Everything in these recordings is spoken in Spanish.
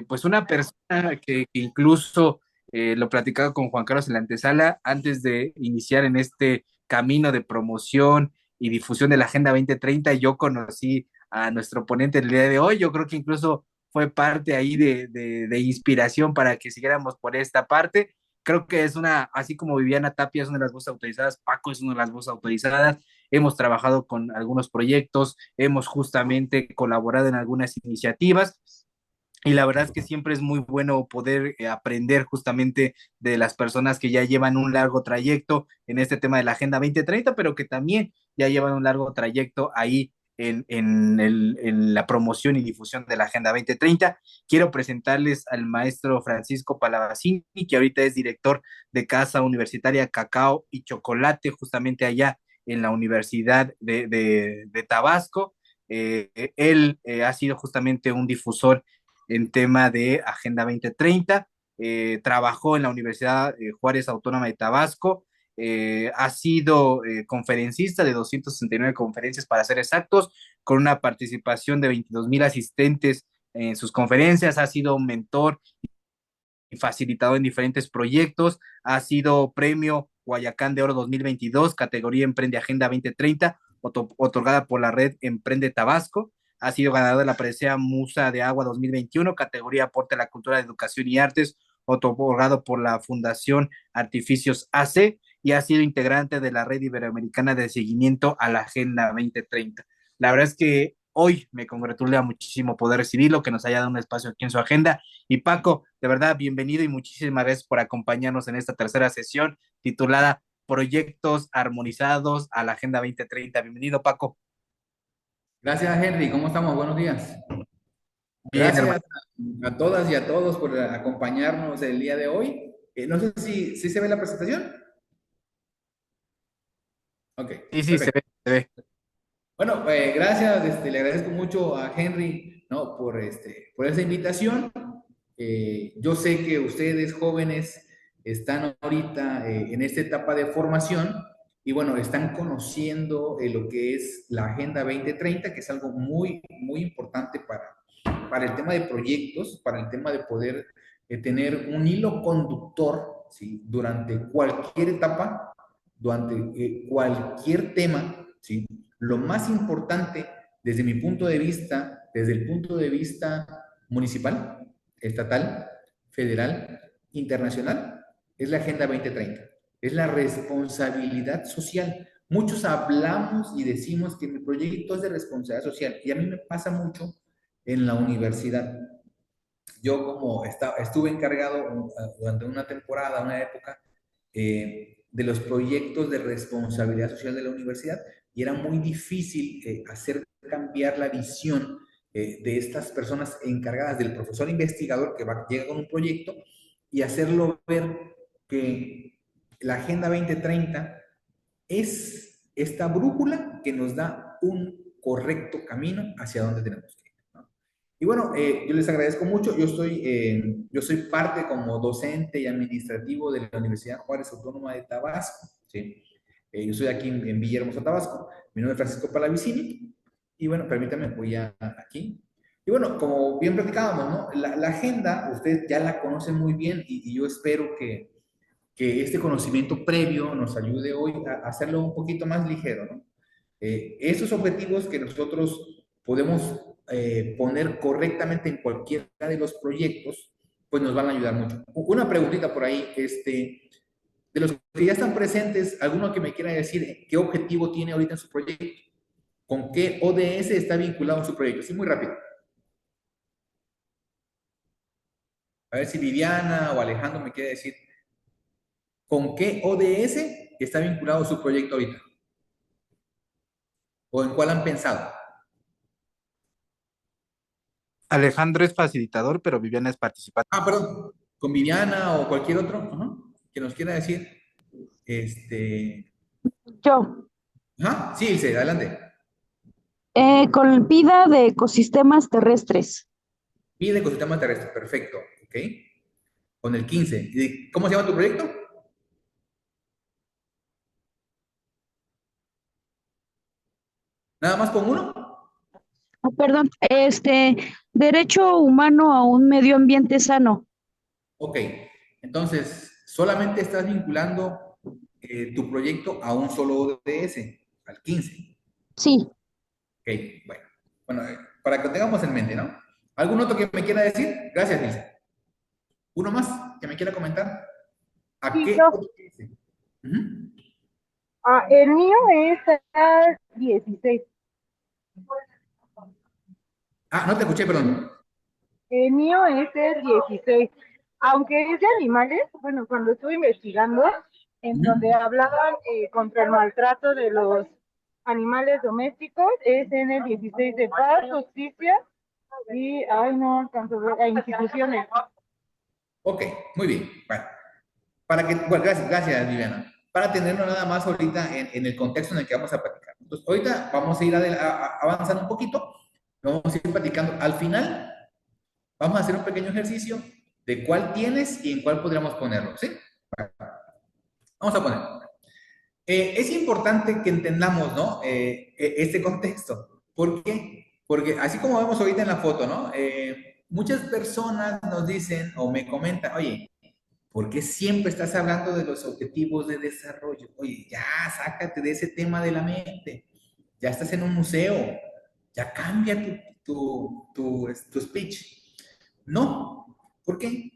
pues una persona que incluso lo platicaba con Juan Carlos en la antesala, antes de iniciar en este camino de promoción y difusión de la Agenda 2030, yo conocí a nuestro ponente el día de hoy. Yo creo que incluso fue parte ahí de inspiración para que siguiéramos por esta parte. Creo que es una, así como Viviana Tapia es una de las voces autorizadas, Paco es una de las voces autorizadas. Hemos trabajado con algunos proyectos, hemos justamente colaborado en algunas iniciativas y la verdad es que siempre es muy bueno poder aprender justamente de las personas que ya llevan un largo trayecto en este tema de la Agenda 2030, pero que también ya llevan un largo trayecto ahí en la promoción y difusión de la Agenda 2030. Quiero presentarles al maestro Francisco Palavacini, que ahorita es director de Casa Universitaria Cacao y Chocolate, justamente allá en la Universidad de Tabasco. Él ha sido justamente un difusor en tema de Agenda 2030. Trabajó en la Universidad Juárez Autónoma de Tabasco. Ha sido conferencista de 269 conferencias, para ser exactos, con una participación de 22,000 asistentes en sus conferencias. Ha sido un mentor y facilitado en diferentes proyectos. Ha sido premio Guayacán de Oro 2022, categoría Emprende Agenda 2030, otorgada por la red Emprende Tabasco. Ha sido ganador de la presea Musa de Agua 2021, categoría Aporte a la Cultura de Educación y Artes, otorgado por la Fundación Artificios AC, y ha sido integrante de la Red Iberoamericana de Seguimiento a la Agenda 2030. La verdad es que hoy me congratula muchísimo poder recibirlo, que nos haya dado un espacio aquí en su agenda. Y Paco, de verdad, bienvenido y muchísimas gracias por acompañarnos en esta tercera sesión titulada Proyectos Armonizados a la Agenda 2030. Bienvenido, Paco. Gracias, Henry. ¿Cómo estamos? Buenos días. Bien, hermano. Gracias a todas y a todos por acompañarnos el día de hoy. No sé si se ve la presentación. Ok, Sí, sí, se perfecto. ve, se ve. Bueno, gracias. Le agradezco mucho a Henry, ¿no? por esa invitación. Yo sé que ustedes jóvenes están ahorita en esta etapa de formación y bueno, están conociendo lo que es la Agenda 2030, que es algo muy, muy importante para el tema de proyectos, para el tema de poder tener un hilo conductor, ¿sí? Durante cualquier etapa, durante cualquier tema, ¿sí? Lo más importante desde mi punto de vista, desde el punto de vista municipal, estatal, federal, internacional, es la Agenda 2030. Es la responsabilidad social. Muchos hablamos y decimos que mi proyecto es de responsabilidad social y a mí me pasa mucho en la universidad. Yo como estuve encargado durante una temporada, una época, de los proyectos de responsabilidad social de la universidad y era muy difícil hacer cambiar la visión de estas personas encargadas del profesor investigador que llega con un proyecto y hacerlo ver que la Agenda 2030 es esta brújula que nos da un correcto camino hacia donde tenemos que ir, ¿no? Y bueno, yo les agradezco mucho. Yo soy parte como docente y administrativo de la Universidad Juárez Autónoma de Tabasco, ¿sí? Yo soy aquí en Villahermosa, Tabasco. Mi nombre es Francisco Palavicini. Y bueno, permítanme, voy aquí. Y bueno, como bien platicábamos, ¿no? La agenda, ustedes ya la conocen muy bien y yo espero que este conocimiento previo nos ayude hoy a hacerlo un poquito más ligero, ¿no? Esos objetivos que nosotros podemos poner correctamente en cualquiera de los proyectos, pues nos van a ayudar mucho. Una preguntita por ahí, de los que ya están presentes, ¿alguno que me quiera decir qué objetivo tiene ahorita en su proyecto? ¿Con qué ODS está vinculado en su proyecto? Sí, muy rápido. A ver si Viviana o Alejandro me quiere decir con qué ODS está vinculado su proyecto ahorita o en cuál han pensado. Alejandro es facilitador, pero Viviana es participante. Perdón, con Viviana o cualquier otro, que nos quiera decir. Este, Yo, sí, Ilse, adelante. con vida de ecosistemas terrestres. Vida ecosistema terrestre, perfecto, ok. Con el 15. ¿Y cómo se llama tu proyecto? ¿Nada más con uno? Perdón, Derecho humano a un medio ambiente sano. Ok, entonces solamente estás vinculando tu proyecto a un solo ODS, al 15. Sí. Ok, bueno. Bueno, para que lo tengamos en mente, ¿no? ¿Algún otro que me quiera decir? Gracias, Lisa. ¿Uno más que me quiera comentar? ¿A Sí, qué yo. ODS? Ujú. El mío es el 16. Ah, no te escuché, perdón. El mío es el 16. Aunque es de animales, bueno, cuando estuve investigando, en Ujú. donde hablaban contra el maltrato de los animales domésticos, es en el 16 de paz, justicia y, ay, no alcanzo a ver, a instituciones. Ok, muy bien. Bueno, bueno, gracias, Viviana. Para tenerlo nada más ahorita en el contexto en el que vamos a platicar. Entonces, ahorita vamos a ir avanzando un poquito, vamos a ir platicando. Al final, vamos a hacer un pequeño ejercicio de cuál tienes y en cuál podríamos ponerlo, ¿sí? Vamos a poner. Es importante que entendamos, ¿no? Este contexto. ¿Por qué? Porque así como vemos ahorita en la foto, ¿no? Muchas personas nos dicen o me comentan, oye, ¿por qué siempre estás hablando de los objetivos de desarrollo? Oye, ya sácate de ese tema de la mente. Ya estás en un museo. Ya cambia tu speech. No. ¿Por qué?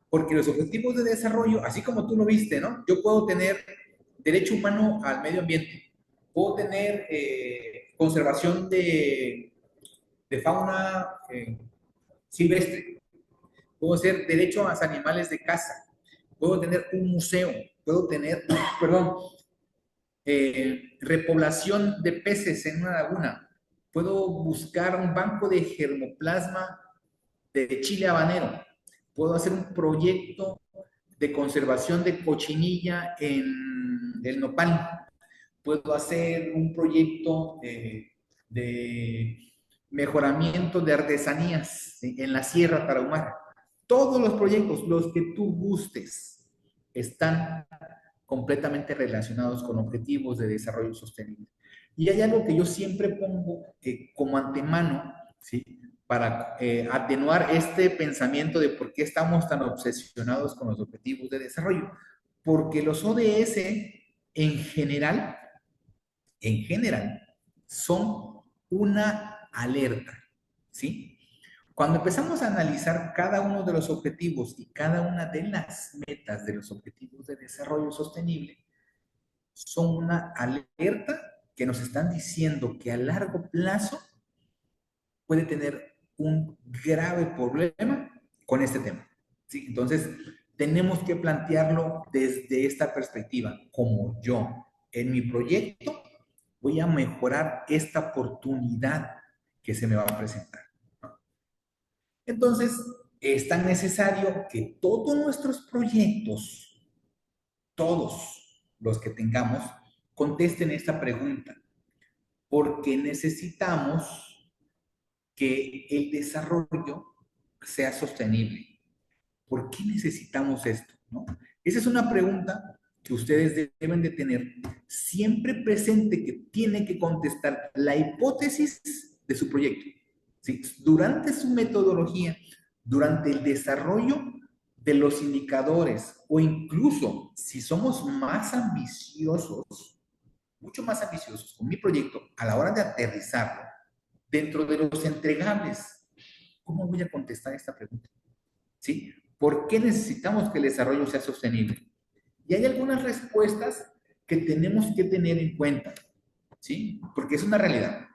Porque los objetivos de desarrollo, así como tú lo viste, ¿no? Yo puedo tener derecho humano al medio ambiente. Puedo tener conservación de fauna silvestre. Puedo hacer derecho a los animales de casa. Puedo tener un museo. Puedo tener, perdón, repoblación de peces en una laguna. Puedo buscar un banco de germoplasma de chile habanero. Puedo hacer un proyecto de conservación de cochinilla en el nopal. Puedo hacer un proyecto de mejoramiento de artesanías, ¿sí?, en la Sierra Tarahumara. Todos los proyectos, los que tú gustes, están completamente relacionados con objetivos de desarrollo sostenible. Y hay algo que yo siempre pongo como antemano, ¿sí?, para atenuar este pensamiento de por qué estamos tan obsesionados con los objetivos de desarrollo. Porque los ODS en general, en general, son una alerta, ¿sí? Cuando empezamos a analizar cada uno de los objetivos y cada una de las metas de los objetivos de desarrollo sostenible, son una alerta que nos están diciendo que a largo plazo puede tener un grave problema con este tema, ¿sí? Entonces, tenemos que plantearlo desde esta perspectiva, como yo en mi proyecto voy a mejorar esta oportunidad que se me va a presentar. Entonces, es tan necesario que todos nuestros proyectos, todos los que tengamos, contesten esta pregunta, porque necesitamos que el desarrollo sea sostenible. ¿Por qué necesitamos esto? ¿No? Esa es una pregunta que ustedes deben de tener siempre presente, que tiene que contestar la hipótesis de su proyecto. ¿Sí? Durante su metodología, durante el desarrollo de los indicadores, o incluso si somos más ambiciosos, mucho más ambiciosos con mi proyecto, a la hora de aterrizarlo dentro de los entregables, ¿cómo voy a contestar esta pregunta? ¿Sí? ¿Por qué necesitamos que el desarrollo sea sostenible? Y hay algunas respuestas que tenemos que tener en cuenta, ¿sí? Porque es una realidad.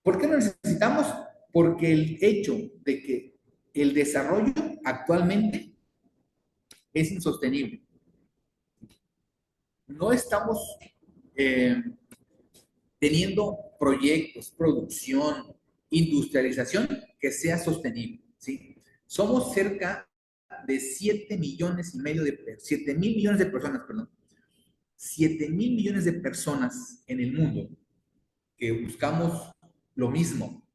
¿Por qué lo necesitamos? Porque el hecho de que el desarrollo actualmente es insostenible. No estamos eh, teniendo proyectos, producción, industrialización que sea sostenible, ¿sí? Somos cerca de 7 millones y medio de, 7 mil millones de personas, perdón, 7 mil millones de personas en el mundo que buscamos lo mismo: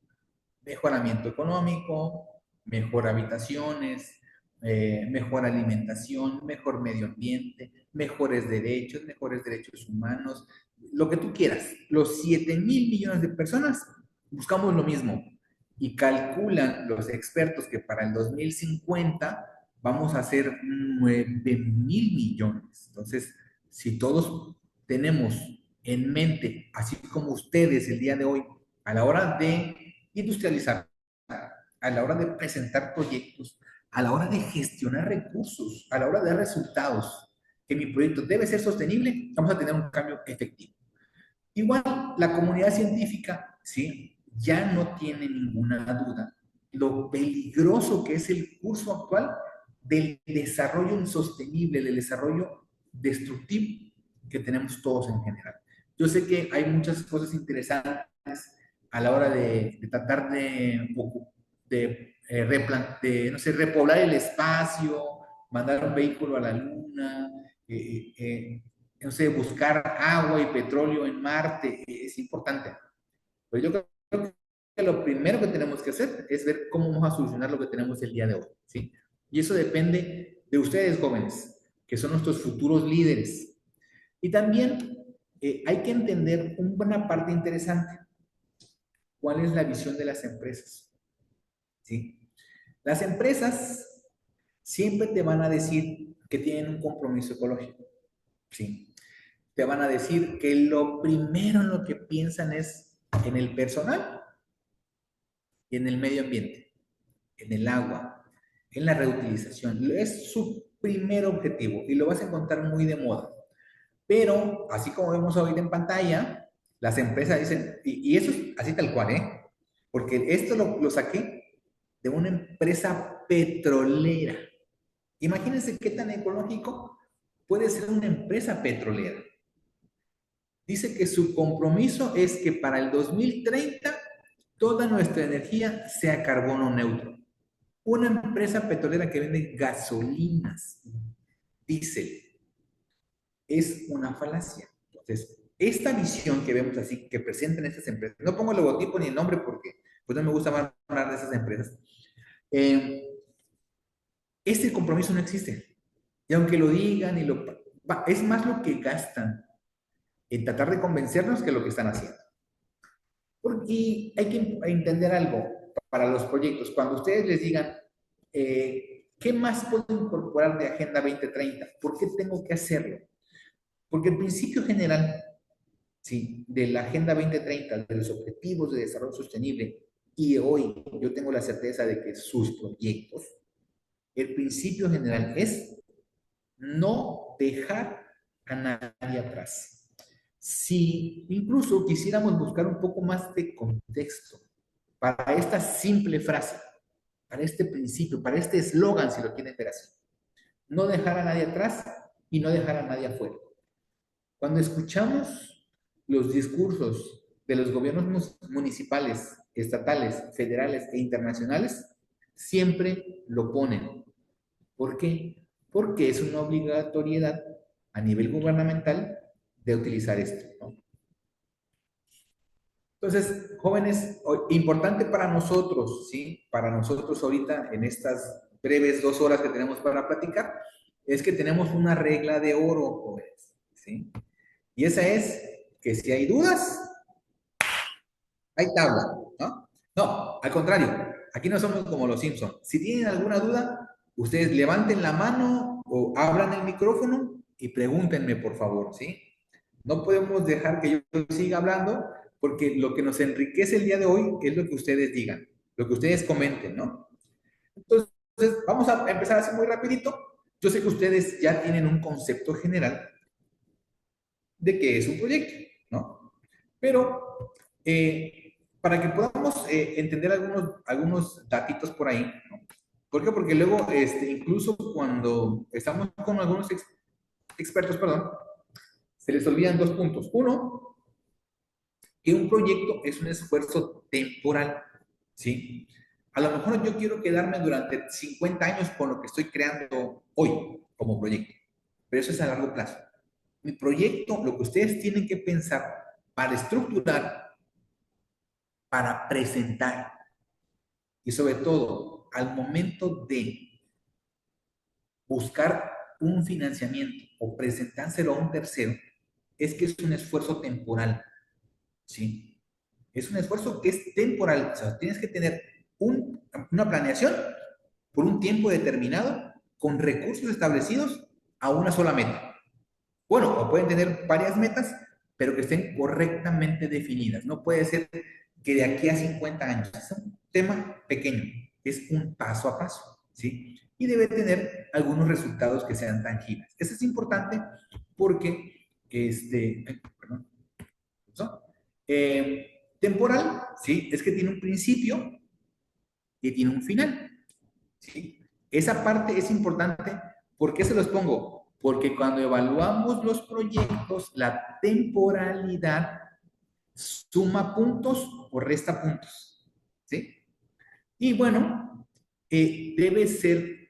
mejoramiento económico, mejor habitaciones, mejor alimentación, mejor medio ambiente, mejores derechos humanos, lo que tú quieras. Los 7 mil millones de personas buscamos lo mismo. y calculan los expertos que para el 2050 vamos a hacer 9.000 millones. Entonces, si todos tenemos en mente, así como ustedes el día de hoy, a la hora de industrializar, a la hora de presentar proyectos, a la hora de gestionar recursos, a la hora de dar resultados, que mi proyecto debe ser sostenible, vamos a tener un cambio efectivo. Igual, la comunidad científica, ¿sí? Ya no tiene ninguna duda lo peligroso que es el curso actual del desarrollo insostenible, del desarrollo destructivo que tenemos todos en general. Yo sé que hay muchas cosas interesantes a la hora de tratar no sé, repoblar el espacio, mandar un vehículo a la luna, no sé, buscar agua y petróleo en Marte, es importante. Pero yo creo que lo primero que tenemos que hacer es ver cómo vamos a solucionar lo que tenemos el día de hoy, ¿sí? Y eso depende de ustedes, jóvenes, que son nuestros futuros líderes. Y también hay que entender una parte interesante. ¿Cuál es la visión de las empresas? ¿Sí? Las empresas siempre te van a decir que tienen un compromiso ecológico, ¿sí? Te van a decir que lo primero en lo que piensan es en el personal y en el medio ambiente, en el agua, en la reutilización. Es su primer objetivo y lo vas a encontrar muy de moda. Pero, así como vemos ahorita en pantalla, las empresas dicen, y eso es así tal cual, ¿eh? Porque esto lo saqué de una empresa petrolera. Imagínense qué tan ecológico puede ser una empresa petrolera. Dice que su compromiso es que para el 2030 toda nuestra energía sea carbono neutro. Una empresa petrolera que vende gasolinas, diésel, es una falacia. Entonces, esta visión que vemos así, que presentan estas empresas, no pongo el logotipo ni el nombre porque pues no me gusta más hablar de esas empresas, eh, este compromiso no existe. Y aunque lo digan, es más lo que gastan en tratar de convencernos que lo que están haciendo. Porque hay que entender algo para los proyectos. Cuando ustedes les digan, ¿qué más puedo incorporar de Agenda 2030? ¿Por qué tengo que hacerlo? Porque el principio general, ¿sí?, de la Agenda 2030, de los Objetivos de Desarrollo Sostenible, y hoy yo tengo la certeza de que sus proyectos, el principio general es no dejar a nadie atrás. Si incluso quisiéramos buscar un poco más de contexto para esta simple frase, para este principio, para este eslogan, si lo quieren ver así, no dejar a nadie atrás y no dejar a nadie afuera. Cuando escuchamos los discursos de los gobiernos municipales, estatales, federales e internacionales, siempre lo ponen. ¿Por qué? Porque es una obligatoriedad a nivel gubernamental de utilizar esto, ¿no? Entonces, jóvenes, importante para nosotros, ¿sí? Para nosotros ahorita, en estas breves 2 horas que tenemos para platicar, es que tenemos una regla de oro, jóvenes, ¿sí? Y esa es que si hay dudas, hay tabla, ¿no? No, al contrario, aquí no somos como los Simpsons. Si tienen alguna duda, ustedes levanten la mano o abran el micrófono y pregúntenme, por favor, ¿sí? No podemos dejar que yo siga hablando porque lo que nos enriquece el día de hoy es lo que ustedes digan, lo que ustedes comenten, ¿no? Entonces, vamos a empezar así muy rapidito. Yo sé que ustedes ya tienen un concepto general de qué es un proyecto, ¿no? Pero para que podamos entender algunos datitos por ahí, ¿no? ¿Por qué? Porque luego, incluso cuando estamos con algunos expertos, perdón, se les olvidan 2 puntos. Uno, que un proyecto es un esfuerzo temporal, ¿sí? A lo mejor yo quiero quedarme durante 50 años con lo que estoy creando hoy como proyecto, pero eso es a largo plazo. Mi proyecto, lo que ustedes tienen que pensar para estructurar, para presentar y sobre todo al momento de buscar un financiamiento o presentárselo a un tercero, es que es un esfuerzo temporal, ¿sí? Es un esfuerzo que es temporal. O sea, tienes que tener una planeación por un tiempo determinado, con recursos establecidos a una sola meta. Bueno, o pueden tener varias metas, pero que estén correctamente definidas. No puede ser que de aquí a 50 años, es un tema pequeño, es un paso a paso, ¿sí? Y debe tener algunos resultados que sean tangibles. Eso es importante porque, perdón, ¿no? Temporal, ¿sí? Es que tiene un principio y tiene un final, ¿sí? Esa parte es importante. ¿Por qué se los pongo? Porque cuando evaluamos los proyectos, la temporalidad suma puntos o resta puntos, ¿sí? Y bueno, debe ser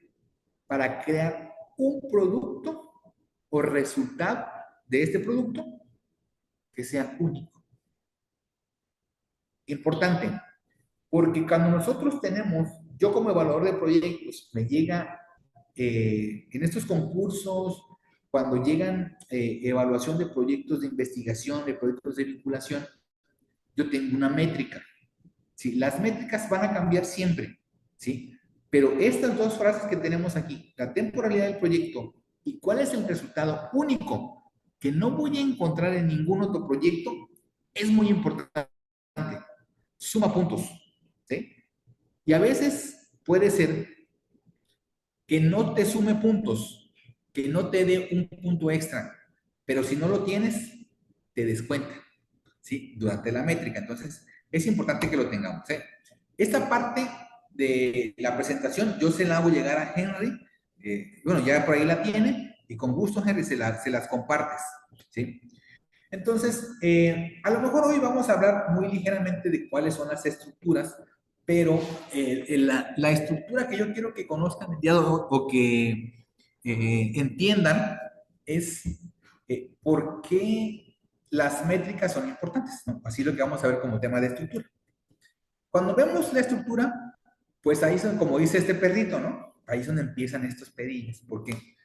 para crear un producto o resultado de este producto que sea único. Importante, porque cuando nosotros tenemos, yo como evaluador de proyectos, me llega en estos concursos, cuando llegan evaluación de proyectos de investigación, de proyectos de vinculación, yo tengo una métrica, ¿sí? Las métricas van a cambiar siempre, ¿sí? Pero estas dos frases que tenemos aquí, la temporalidad del proyecto y cuál es el resultado único que no voy a encontrar en ningún otro proyecto, es muy importante. Suma puntos, ¿sí? Y a veces puede ser que no te sume puntos, que no te dé un punto extra, pero si no lo tienes, te descuenta, ¿sí? Durante la métrica. Entonces, es importante que lo tengamos, ¿eh? Esta parte de la presentación yo se la hago llegar a Henry, bueno, ya por ahí la tiene, y con gusto, Henry, se las compartes, ¿sí? Entonces, a lo mejor hoy vamos a hablar muy ligeramente de cuáles son las estructuras, pero la estructura que yo quiero que conozcan el día de hoy o que entiendan es por qué las métricas son importantes, ¿no? Así lo que vamos a ver como tema de estructura. Cuando vemos la estructura, pues ahí son, como dice este perrito, ¿no? Ahí es donde empiezan estos pedillos. ¿Por qué?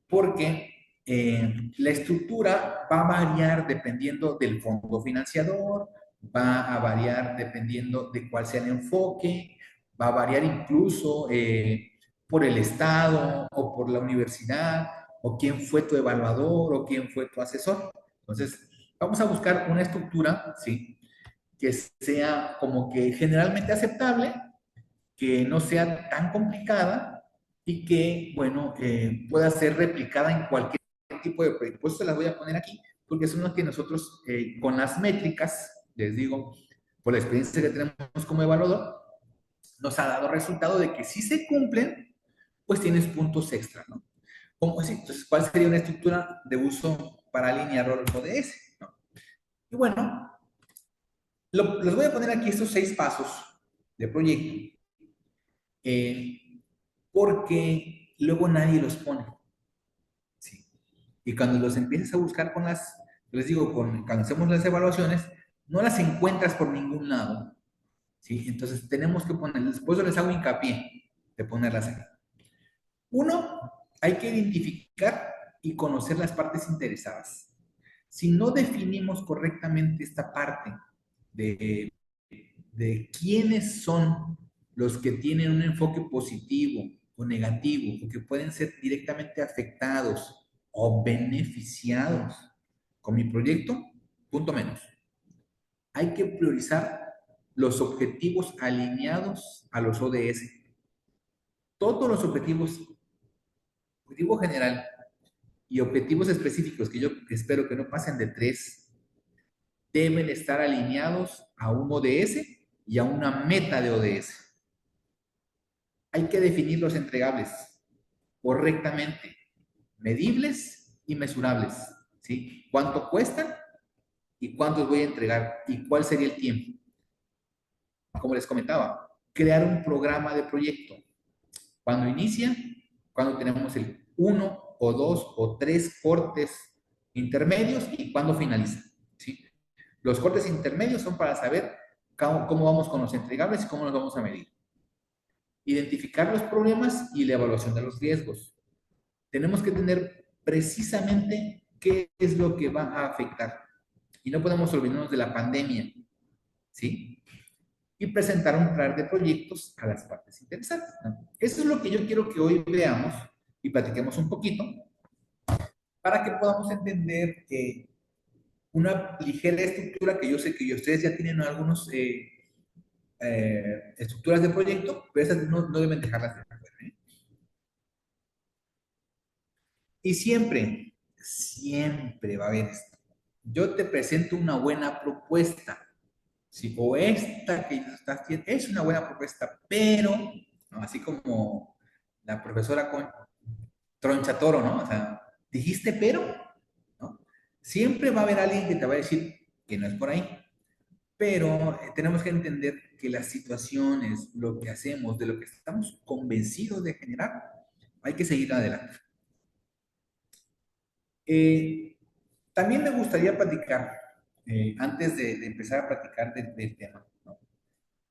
Porque la estructura va a variar dependiendo del fondo financiador, va a variar dependiendo de cuál sea el enfoque, va a variar incluso por el estado o por la universidad o quién fue tu evaluador o quién fue tu asesor. Entonces, vamos a buscar una estructura, ¿sí? Que sea como que generalmente aceptable, que no sea tan complicada y que, bueno, pueda ser replicada en cualquier tipo de proyecto. Pues se las voy a poner aquí, porque son las que nosotros, con las métricas, les digo, por la experiencia que tenemos como evaluador, nos ha dado resultado de que si se cumplen, pues tienes puntos extra, ¿no? ¿Cómo así? Entonces, ¿cuál sería una estructura de uso para alinear los ODS? ¿No? Y bueno, les voy a poner aquí estos 6 pasos de proyecto, porque luego nadie los pone, ¿sí? Y cuando los empiezas a buscar con les digo, cuando hacemos las evaluaciones, no las encuentras por ningún lado, ¿sí? Entonces tenemos que ponerlas, por eso les hago hincapié de ponerlas aquí. Uno, hay que identificar y conocer las partes interesadas. Si no definimos correctamente esta parte de quiénes son los que tienen un enfoque positivo o negativo, o que pueden ser directamente afectados o beneficiados con mi proyecto, punto menos. Hay que priorizar los objetivos alineados a los ODS. Todos los objetivos, objetivo general y objetivos específicos, que yo espero que no pasen de 3, deben estar alineados a un ODS y a una meta de ODS. Hay que definir los entregables correctamente, medibles y mesurables, ¿sí? ¿Cuánto cuestan y cuántos voy a entregar y cuál sería el tiempo? Como les comentaba, crear un programa de proyecto. ¿Cuándo inicia? Cuando tenemos el 1 o 2 o 3 cortes intermedios y cuándo finaliza, ¿sí? Los cortes intermedios son para saber cómo vamos con los entregables y cómo los vamos a medir. Identificar los problemas y la evaluación de los riesgos. Tenemos que tener precisamente qué es lo que va a afectar. Y no podemos olvidarnos de la pandemia. ¿sí? Y presentar un plan de proyectos a las partes interesadas, ¿no? Eso es lo que yo quiero que hoy veamos y platiquemos un poquito para que podamos entender una ligera estructura que yo sé que ustedes ya tienen algunos estructuras de proyecto, pero esas no deben dejarlas de afuera, ¿eh? Y siempre va a haber esto. Yo te presento una buena propuesta, ¿sí? O esta que estás haciendo es una buena propuesta, pero, ¿no? Así como la profesora con Tronchatoro, ¿no? O sea, dijiste pero, ¿no? Siempre va a haber alguien que te va a decir que no es por ahí. Pero tenemos que entender que las situaciones, lo que hacemos, de lo que estamos convencidos de generar, hay que seguir adelante. Eh, También me gustaría platicar, antes de empezar a platicar del tema, ¿no?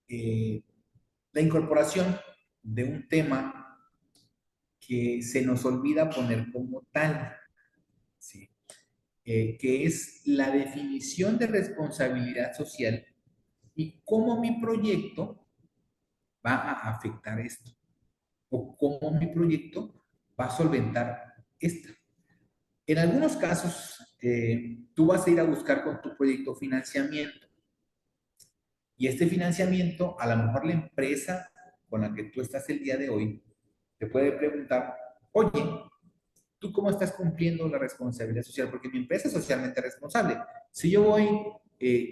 Eh, la incorporación de un tema que se nos olvida poner como tal, ¿sí? Que es la definición de responsabilidad social y cómo mi proyecto va a afectar esto, o cómo mi proyecto va a solventar esto. En algunos casos, tú vas a ir a buscar con tu proyecto financiamiento, y este financiamiento, a lo mejor la empresa con la que tú estás el día de hoy, te puede preguntar, oye, ¿tú cómo estás cumpliendo la responsabilidad social? Porque mi empresa es socialmente responsable. Si yo voy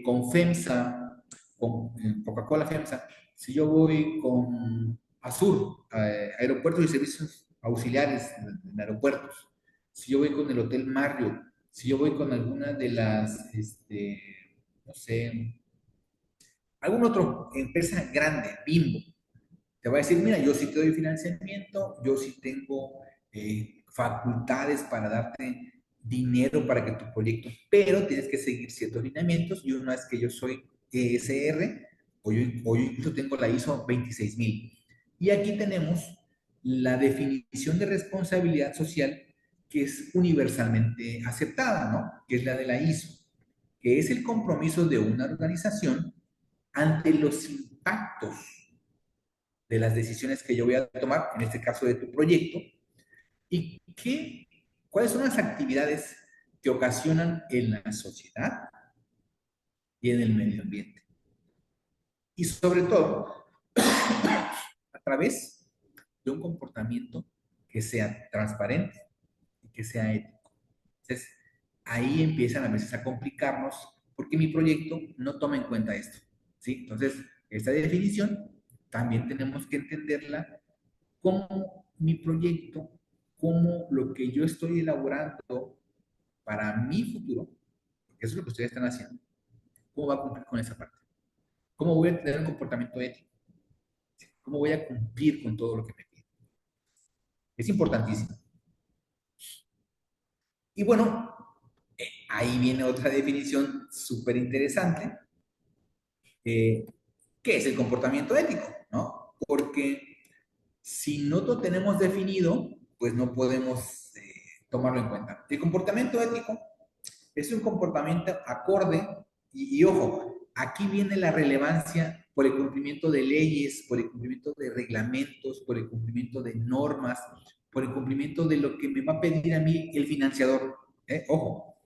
con FEMSA, con Coca-Cola FEMSA, si yo voy con Azur, Aeropuertos y Servicios Auxiliares en aeropuertos, si yo voy con el Hotel Marriott, si yo voy con alguna de las, no sé, algún otro empresa grande, Bimbo, te va a decir, mira, yo sí te doy financiamiento, yo sí tengo facultades para darte dinero para que tu proyecto, pero tienes que seguir ciertos lineamientos, y una vez que yo soy ESR, o yo incluso tengo la ISO 26000. Y aquí tenemos la definición de responsabilidad social que es universalmente aceptada, ¿no? Que es la de la ISO, que es el compromiso de una organización ante los impactos de las decisiones que yo voy a tomar, en este caso de tu proyecto, y cuáles son las actividades que ocasionan en la sociedad y en el medio ambiente. Y sobre todo, a través de un comportamiento que sea transparente y que sea ético. Entonces, ahí empiezan a veces a complicarnos porque mi proyecto no toma en cuenta esto, ¿sí? Entonces, esta definición también tenemos que entenderla como mi proyecto, como lo que yo estoy elaborando para mi futuro, porque eso es lo que ustedes están haciendo, cómo va a cumplir con esa parte, cómo voy a tener un comportamiento ético, cómo voy a cumplir con todo lo que me piden. Es importantísimo. Y bueno, ahí viene otra definición súper interesante, ¿qué es el comportamiento ético? ¿No? Porque si no lo tenemos definido, pues no podemos tomarlo en cuenta. El comportamiento ético es un comportamiento acorde, y ojo, aquí viene la relevancia por el cumplimiento de leyes, por el cumplimiento de reglamentos, por el cumplimiento de normas, por el cumplimiento de lo que me va a pedir a mí el financiador. Ojo,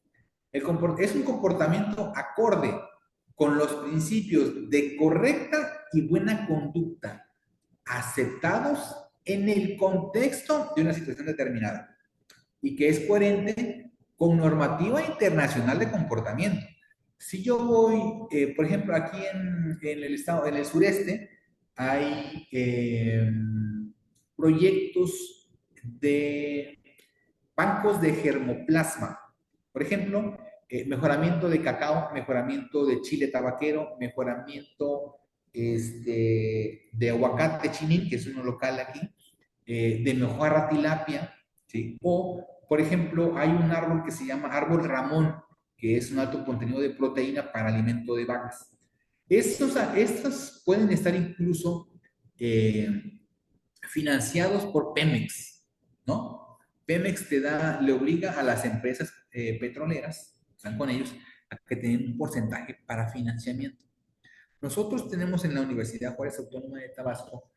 es un comportamiento acorde con los principios de correcta y buena conducta aceptados en el contexto de una situación determinada, y que es coherente con normativa internacional de comportamiento. Si yo voy, por ejemplo, aquí en el estado, en el sureste, hay proyectos de bancos de germoplasma. Por ejemplo, mejoramiento de cacao, mejoramiento de chile tabaquero, mejoramiento de aguacate chinín, que es uno local aquí, de mojarra tilapia, ¿sí? O, por ejemplo, hay un árbol que se llama árbol ramón, que es un alto contenido de proteína para alimento de vacas. Estos pueden estar incluso financiados por Pemex, ¿no? Pemex le obliga a las empresas petroleras, están con ellos, a que tengan un porcentaje para financiamiento. Nosotros tenemos en la Universidad Juárez Autónoma de Tabasco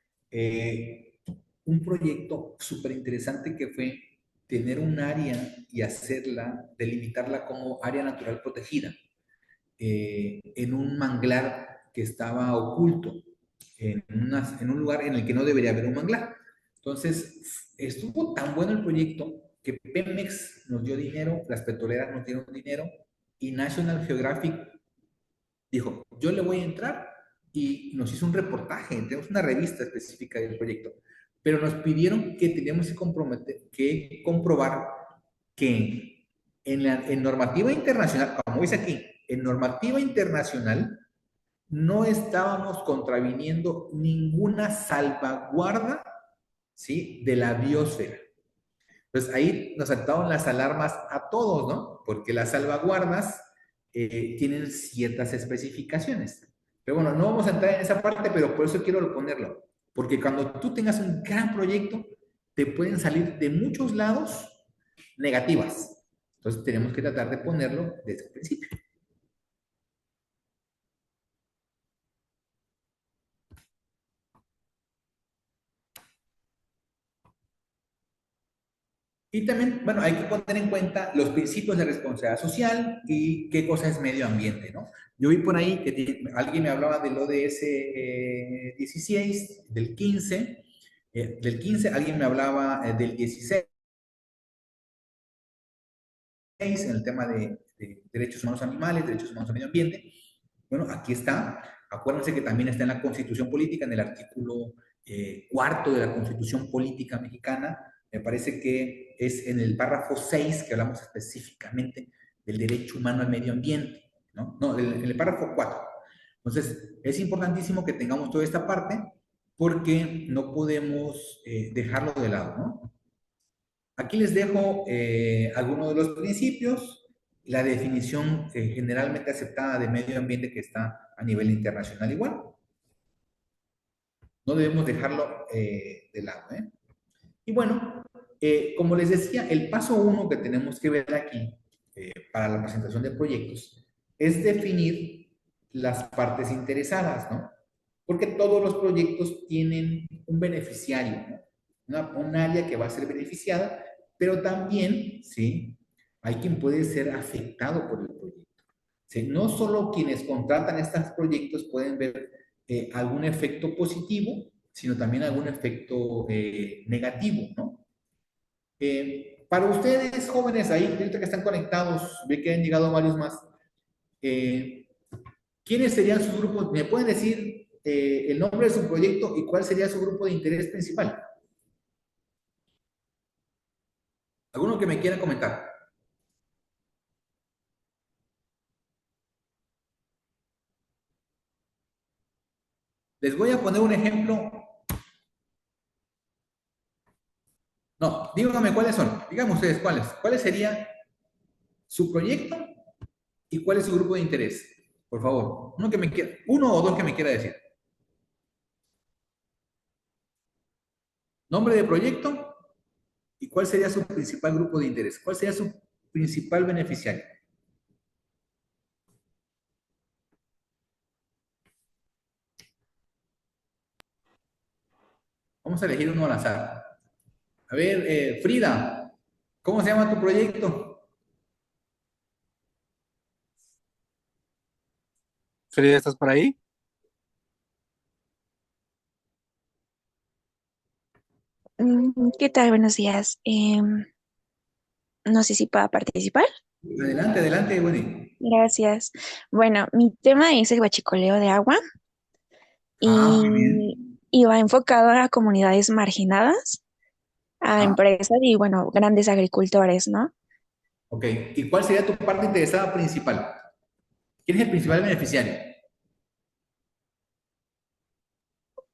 un proyecto súper interesante que fue tener un área y hacerla, delimitarla como área natural protegida en un manglar que estaba oculto, en un lugar en el que no debería haber un manglar. Entonces, estuvo tan bueno el proyecto que Pemex nos dio dinero, las petroleras nos dieron dinero y National Geographic dijo, yo le voy a entrar y nos hizo un reportaje, tenemos una revista específica del proyecto, pero nos pidieron que teníamos que comprobar que en normativa internacional, como dice aquí, en normativa internacional no estábamos contraviniendo ninguna salvaguarda, ¿sí?, de la biosfera. Entonces ahí nos saltaron las alarmas a todos, ¿no? Porque las salvaguardas tienen ciertas especificaciones. Pero bueno, no vamos a entrar en esa parte, pero por eso quiero ponerlo. Porque cuando tú tengas un gran proyecto, te pueden salir de muchos lados negativas. Entonces tenemos que tratar de ponerlo desde el principio. Y también, bueno, hay que poner en cuenta los principios de responsabilidad social y qué cosa es medio ambiente, ¿no? Yo vi por ahí que alguien me hablaba del ODS 16, del 15 alguien me hablaba del 16 en el tema de derechos humanos animales, derechos humanos al medio ambiente. Bueno, aquí está. Acuérdense que también está en la Constitución Política, en el artículo cuarto de la Constitución Política Mexicana. Me parece que es en el párrafo 6 que hablamos específicamente del derecho humano al medio ambiente, ¿no? No, en el párrafo 4. Entonces, es importantísimo que tengamos toda esta parte porque no podemos dejarlo de lado, ¿no? Aquí les dejo algunos de los principios, la definición generalmente aceptada de medio ambiente que está a nivel internacional igual. No debemos dejarlo de lado. Y bueno, como les decía, el paso uno que tenemos que ver aquí para la presentación de proyectos es definir las partes interesadas, ¿no? Porque todos los proyectos tienen un beneficiario, ¿no? Un área que va a ser beneficiada, pero también, ¿sí? Hay quien puede ser afectado por el proyecto. ¿Sí? No solo quienes contratan estos proyectos pueden ver algún efecto positivo, sino también algún efecto negativo, ¿no? Para ustedes, jóvenes ahí, ahorita que están conectados, ve que han llegado varios más, ¿quiénes serían sus grupos? ¿Me pueden decir el nombre de su proyecto y cuál sería su grupo de interés principal? ¿Alguno que me quiera comentar? Les voy a poner un ejemplo. No, díganme cuáles son. Díganme ustedes cuáles. ¿Cuál sería su proyecto y cuál es su grupo de interés? Por favor, uno o dos que me quiera decir. Nombre de proyecto y cuál sería su principal grupo de interés. ¿Cuál sería su principal beneficiario? Vamos a elegir uno al azar. A ver, Frida, ¿cómo se llama tu proyecto? Frida, ¿estás por ahí? ¿Qué tal? Buenos días. No sé si pueda participar. Adelante, adelante, Wendy. Gracias. Bueno, mi tema es el huachicoleo de agua Ah, muy bien. y va enfocado a comunidades marginadas, a Ajá. empresas y, bueno, grandes agricultores, ¿no? Ok. ¿Y cuál sería tu parte interesada principal? ¿Quién es el principal beneficiario?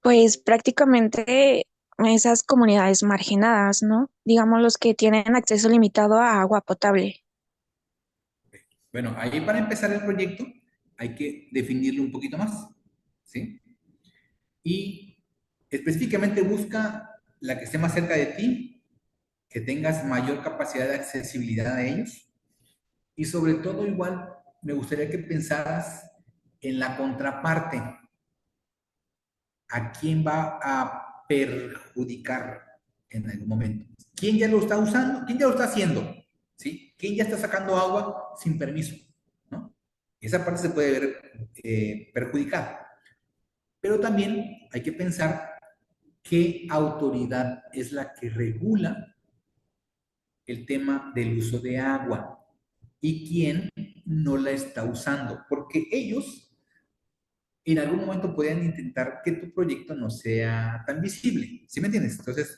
Pues prácticamente esas comunidades marginadas, ¿no? Digamos los que tienen acceso limitado a agua potable. Bueno, ahí para empezar el proyecto hay que definirlo un poquito más, ¿sí? Y específicamente busca la que esté más cerca de ti, que tengas mayor capacidad de accesibilidad a ellos y sobre todo igual me gustaría que pensaras En la contraparte, ¿a quién va a perjudicar en algún momento? ¿Quién ya lo está usando? ¿Quién ya lo está haciendo? ¿Sí? ¿Quién ya está sacando agua sin permiso? ¿No? Esa parte se puede ver perjudicada. Pero también hay que pensar qué autoridad es la que regula el tema del uso de agua y quién no la está usando, porque ellos en algún momento podrían intentar que tu proyecto no sea tan visible, ¿sí me entiendes? Entonces,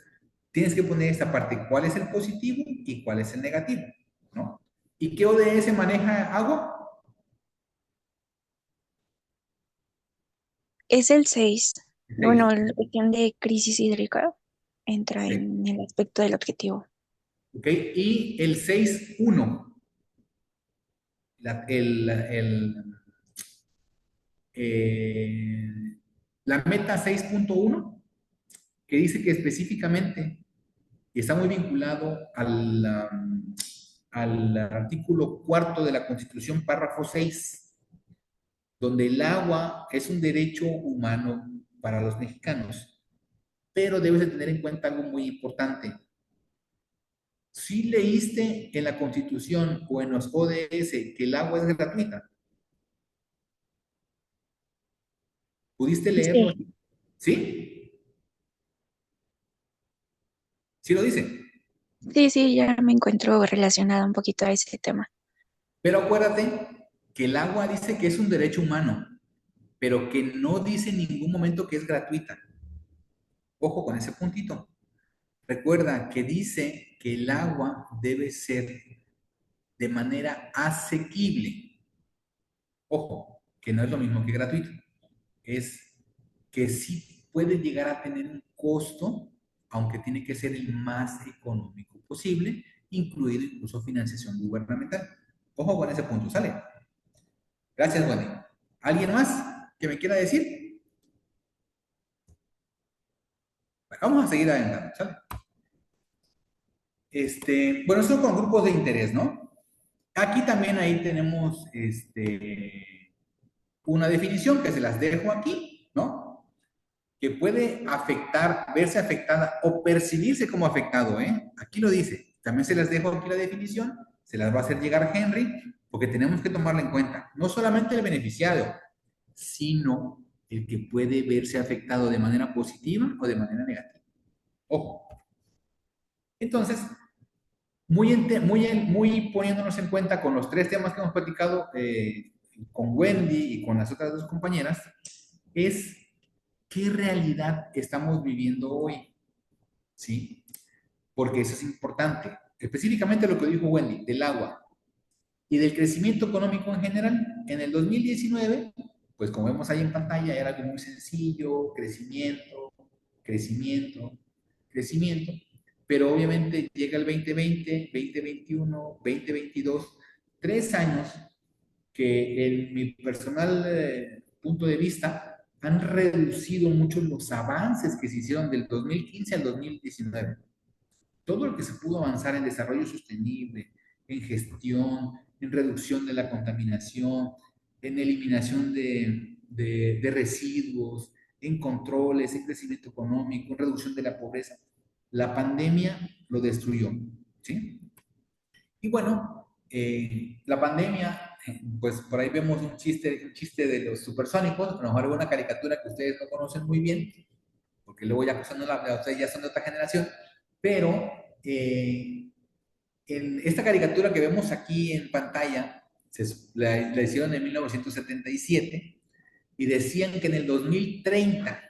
tienes que poner esta parte, cuál es el positivo y cuál es el negativo, ¿no? ¿Y qué ODS maneja agua? Es el 6. El 6. Bueno, la cuestión de crisis hídrica entra en el aspecto del objetivo. ¿Ok? Y el 6.1, la, eh, la meta 6.1, que dice que específicamente y está muy vinculado al artículo cuarto de la Constitución, párrafo 6, donde el agua es un derecho humano para los mexicanos. Pero debes de tener en cuenta algo muy importante. Si leíste en la Constitución o en los ODS que el agua es gratuita, ¿pudiste leerlo? Sí, ¿Sí? Sí lo dice. sí, ya me encuentro relacionada un poquito a ese tema. Pero acuérdate que el agua dice que es un derecho humano, pero que no dice en ningún momento que es gratuita. Ojo con ese puntito. Recuerda que dice que el agua debe ser de manera asequible. Ojo, que no es lo mismo que gratuito. Es que sí puede llegar a tener un costo, aunque tiene que ser el más económico posible, incluido incluso financiación gubernamental. Ojo con ese punto, ¿sale? Gracias, Wendy. ¿Alguien más que me quiera decir? Bueno, vamos a seguir adelante, ¿sale? Bueno, esto con grupos de interés, ¿no? Aquí también ahí tenemos una definición que se las dejo aquí, ¿no? Que puede afectar, verse afectada o percibirse como afectado, ¿eh? Aquí lo dice. También se las dejo aquí la definición, se las va a hacer llegar Henry, porque tenemos que tomarla en cuenta. No solamente el beneficiario, sino el que puede verse afectado de manera positiva o de manera negativa. Ojo. Entonces, muy poniéndonos en cuenta con los tres temas que hemos platicado con Wendy y con las otras dos compañeras, es qué realidad estamos viviendo hoy, ¿sí? Porque eso es importante. Específicamente lo que dijo Wendy, del agua y del crecimiento económico en general. En el 2019, pues como vemos ahí en pantalla, era algo muy sencillo, crecimiento, crecimiento, crecimiento, pero obviamente llega el 2020, 2021, 2022, 3 años que en mi personal punto de vista han reducido mucho los avances que se hicieron del 2015 al 2019. Todo lo que se pudo avanzar en desarrollo sostenible, en gestión, en reducción de la contaminación, en eliminación de residuos, en controles, en crecimiento económico, en reducción de la pobreza. La pandemia lo destruyó, ¿sí? Y bueno, la pandemia, pues por ahí vemos un chiste de los supersónicos, a lo mejor una caricatura que ustedes no conocen muy bien, porque luego ya, ustedes ya son de otra generación, pero en esta caricatura que vemos aquí en pantalla, la hicieron en 1977 y decían que en el 2030,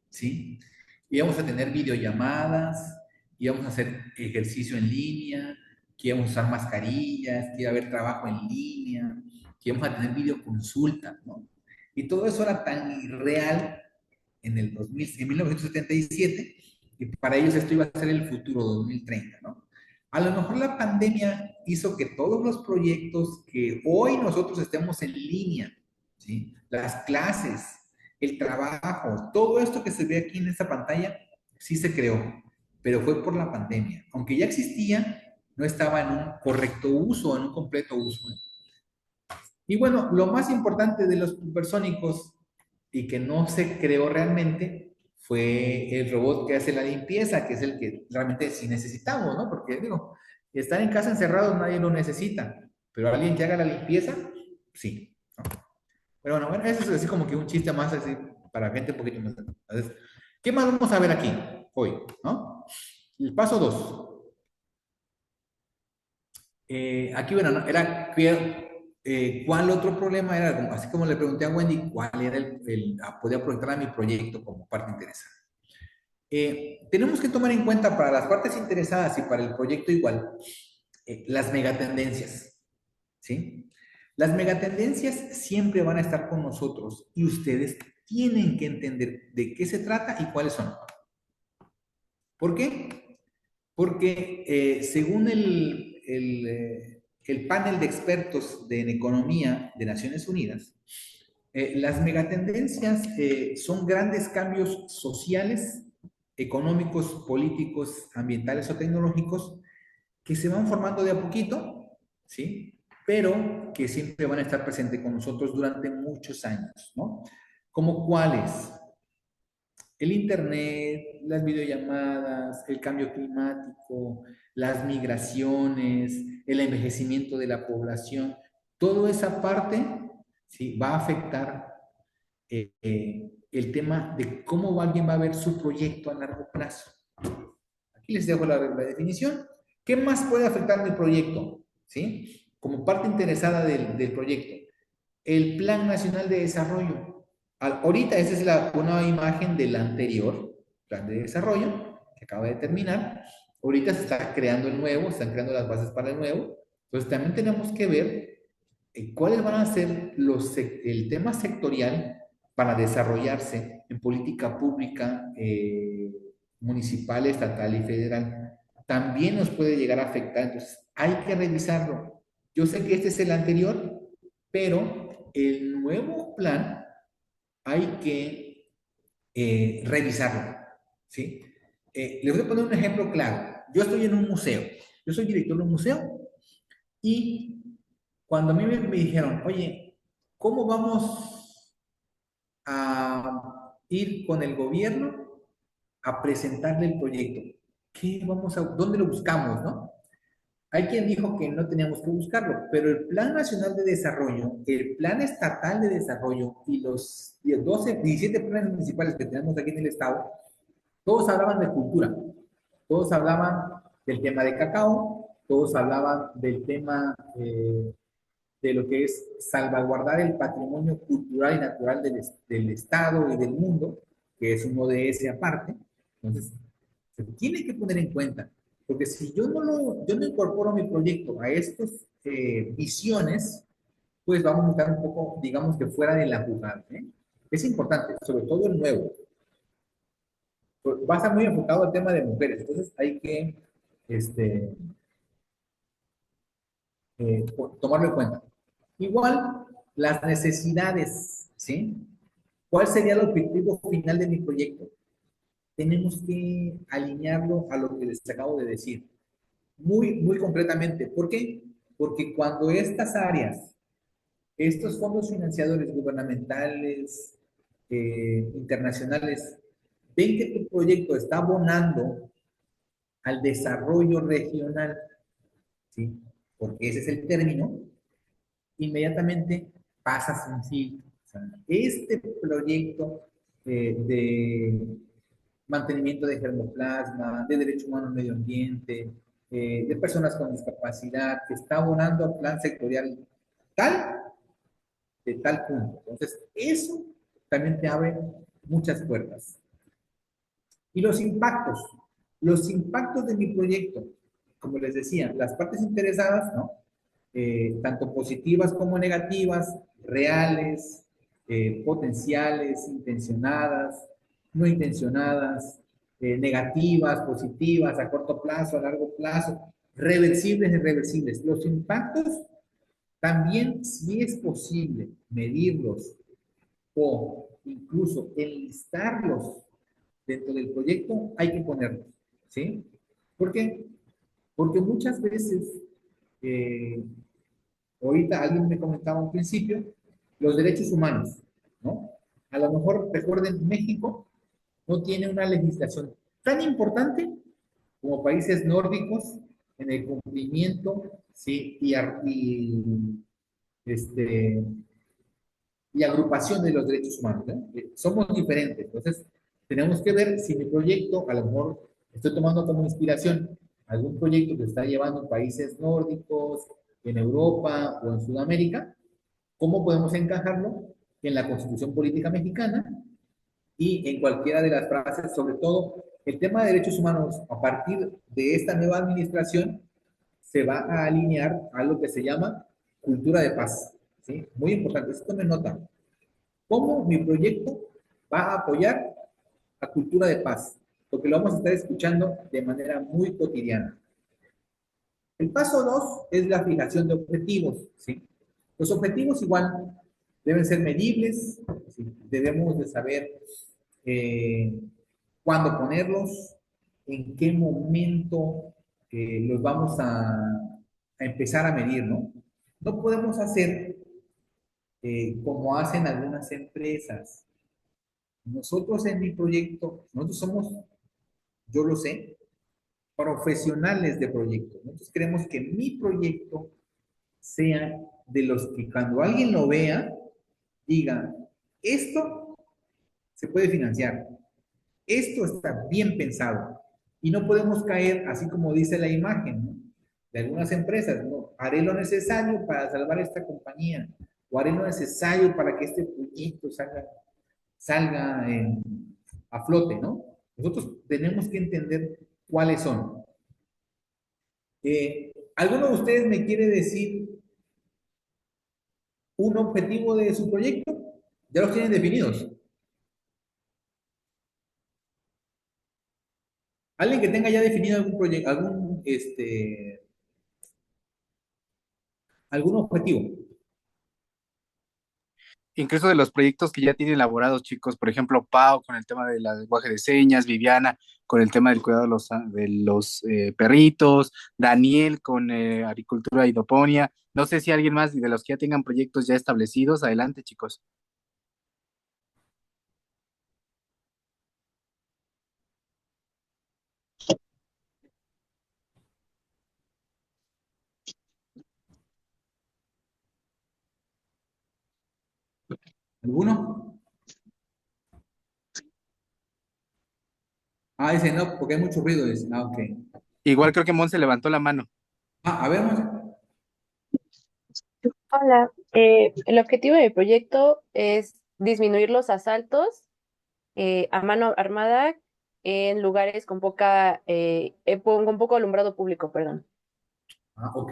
¿sí? Íbamos a tener videollamadas, íbamos a hacer ejercicio en línea, que íbamos a usar mascarillas, que iba a haber trabajo en línea, que íbamos a tener videoconsultas, ¿no? Y todo eso era tan irreal en 1977, y para ellos esto iba a ser el futuro 2030, ¿no? A lo mejor la pandemia hizo que todos los proyectos que hoy nosotros estemos en línea, ¿sí? Las clases, el trabajo, todo esto que se ve aquí en esta pantalla, sí se creó, pero fue por la pandemia. Aunque ya existía, no estaba en un correcto uso, en un completo uso. Y bueno, lo más importante de los supersónicos y que no se creó realmente fue el robot que hace la limpieza, que es el que realmente sí necesitamos, ¿no? Porque digo, estar en casa encerrados nadie lo necesita, pero alguien que haga la limpieza, sí, ¿no? Pero bueno, eso es así como que un chiste más así para gente un poquito más. Entonces, ¿qué más vamos a ver aquí hoy, no? El paso 2. Aquí, bueno, ¿no? Era cuál otro problema era, así como le pregunté a Wendy, cuál era podía proyectar a mi proyecto como parte interesada. Tenemos que tomar en cuenta para las partes interesadas y para el proyecto igual, las megatendencias, ¿sí? Las megatendencias siempre van a estar con nosotros y ustedes tienen que entender de qué se trata y cuáles son. ¿Por qué? Porque según el panel de expertos en economía de Naciones Unidas, las megatendencias son grandes cambios sociales, económicos, políticos, ambientales o tecnológicos que se van formando de a poquito, ¿sí? Pero que siempre van a estar presentes con nosotros durante muchos años, ¿no? ¿Como cuáles? El Internet, las videollamadas, el cambio climático, las migraciones, el envejecimiento de la población, toda esa parte, ¿sí? Va a afectar el tema de cómo alguien va a ver su proyecto a largo plazo. Aquí les dejo la definición. ¿Qué más puede afectar mi proyecto? ¿Sí? Como parte interesada del proyecto. El Plan Nacional de Desarrollo. Ahorita esa es una imagen del anterior Plan de Desarrollo que acaba de terminar. Ahorita se está creando el nuevo, están creando las bases para el nuevo. Entonces también tenemos que ver cuáles van a ser el tema sectorial para desarrollarse en política pública municipal, estatal y federal. También nos puede llegar a afectar, entonces hay que revisarlo. Yo sé que este es el anterior, pero el nuevo plan hay que revisarlo, ¿sí? Les voy a poner un ejemplo claro. Yo estoy en un museo, yo soy director de un museo y cuando a mí me dijeron, oye, ¿cómo vamos a ir con el gobierno a presentarle el proyecto? ¿Dónde lo buscamos, no? Hay quien dijo que no teníamos que buscarlo, pero el Plan Nacional de Desarrollo, el Plan Estatal de Desarrollo y los 12, 17 planes municipales que tenemos aquí en el estado, todos hablaban de cultura, todos hablaban del tema de cacao, todos hablaban del tema de lo que es salvaguardar el patrimonio cultural y natural del Estado y del mundo, que es un ODS aparte. Entonces, se tiene que poner en cuenta, porque si yo no incorporo mi proyecto a estas visiones, pues vamos a estar un poco, digamos que fuera de la jugada. ¿Eh? Es importante, sobre todo el nuevo. Va a estar muy enfocado al tema de mujeres, entonces hay que este, tomarlo en cuenta. Igual, las necesidades, ¿sí? ¿Cuál sería el objetivo final de mi proyecto? Tenemos que alinearlo a lo que les acabo de decir. Muy, muy concretamente. ¿Por qué? Porque cuando estas áreas, estos fondos financiadores gubernamentales, internacionales, ven que tu proyecto está abonando al desarrollo regional, ¿sí? Porque ese es el término, inmediatamente pasas un filtro. O sea, este proyecto de mantenimiento de germoplasma, de derechos humanos al medio ambiente, de personas con discapacidad, que está abonando al plan sectorial tal, de tal punto. Entonces, eso también te abre muchas puertas. Y los impactos de mi proyecto, como les decía, las partes interesadas, ¿no? Tanto positivas como negativas, reales, potenciales, intencionadas, no intencionadas, negativas, positivas, a corto plazo, a largo plazo, reversibles e irreversibles. Los impactos también, si es posible, medirlos o incluso enlistarlos dentro del proyecto, hay que ponerlos, ¿sí? ¿Por qué? Porque muchas veces, ahorita alguien me comentaba un principio, los derechos humanos, ¿no? A lo mejor, recuerden, México no tiene una legislación tan importante como países nórdicos en el cumplimiento, ¿sí? Este, y agrupación de los derechos humanos. Somos diferentes, entonces tenemos que ver si mi proyecto, a lo mejor estoy tomando como inspiración algún proyecto que está llevando en países nórdicos, en Europa o en Sudamérica, cómo podemos encajarlo en la Constitución Política Mexicana y en cualquiera de las frases, sobre todo el tema de derechos humanos a partir de esta nueva administración se va a alinear a lo que se llama cultura de paz. ¿Sí? Muy importante, esto me nota. ¿Cómo mi proyecto va a apoyar a cultura de paz? Porque lo vamos a estar escuchando de manera muy cotidiana. El paso 2 es la fijación de objetivos. ¿Sí? Los objetivos igual deben ser medibles, ¿sí? Debemos de saber cuándo ponerlos, en qué momento los vamos a empezar a medir, ¿no? No podemos hacer como hacen algunas empresas. Nosotros en mi proyecto, nosotros somos, yo lo sé, profesionales de proyectos. Nosotros queremos que mi proyecto sea de los que cuando alguien lo vea, diga, esto se puede financiar, esto está bien pensado. Y no podemos caer, así como dice la imagen, ¿no? De algunas empresas, ¿no? Haré lo necesario para salvar esta compañía, o haré lo necesario para que este proyecto salga a flote, ¿no? Nosotros tenemos que entender cuáles son. ¿Alguno de ustedes me quiere decir un objetivo de su proyecto? ¿Ya los tienen definidos? Alguien que tenga ya definido algún proyecto, algún objetivo. Incluso de los proyectos que ya tienen elaborados, chicos, por ejemplo, Pau con el tema del lenguaje de señas, Viviana con el tema del cuidado de los perritos, Daniel con agricultura hidroponía. No sé si alguien más de los que ya tengan proyectos ya establecidos, adelante, chicos. ¿Alguno? Ah, dice no, porque hay mucho ruido. Dice, ah, ok. Igual creo que Monse levantó la mano. Ah, a ver, Hola, el objetivo de mi proyecto es disminuir los asaltos a mano armada en lugares con poco alumbrado público, perdón. ah, ok.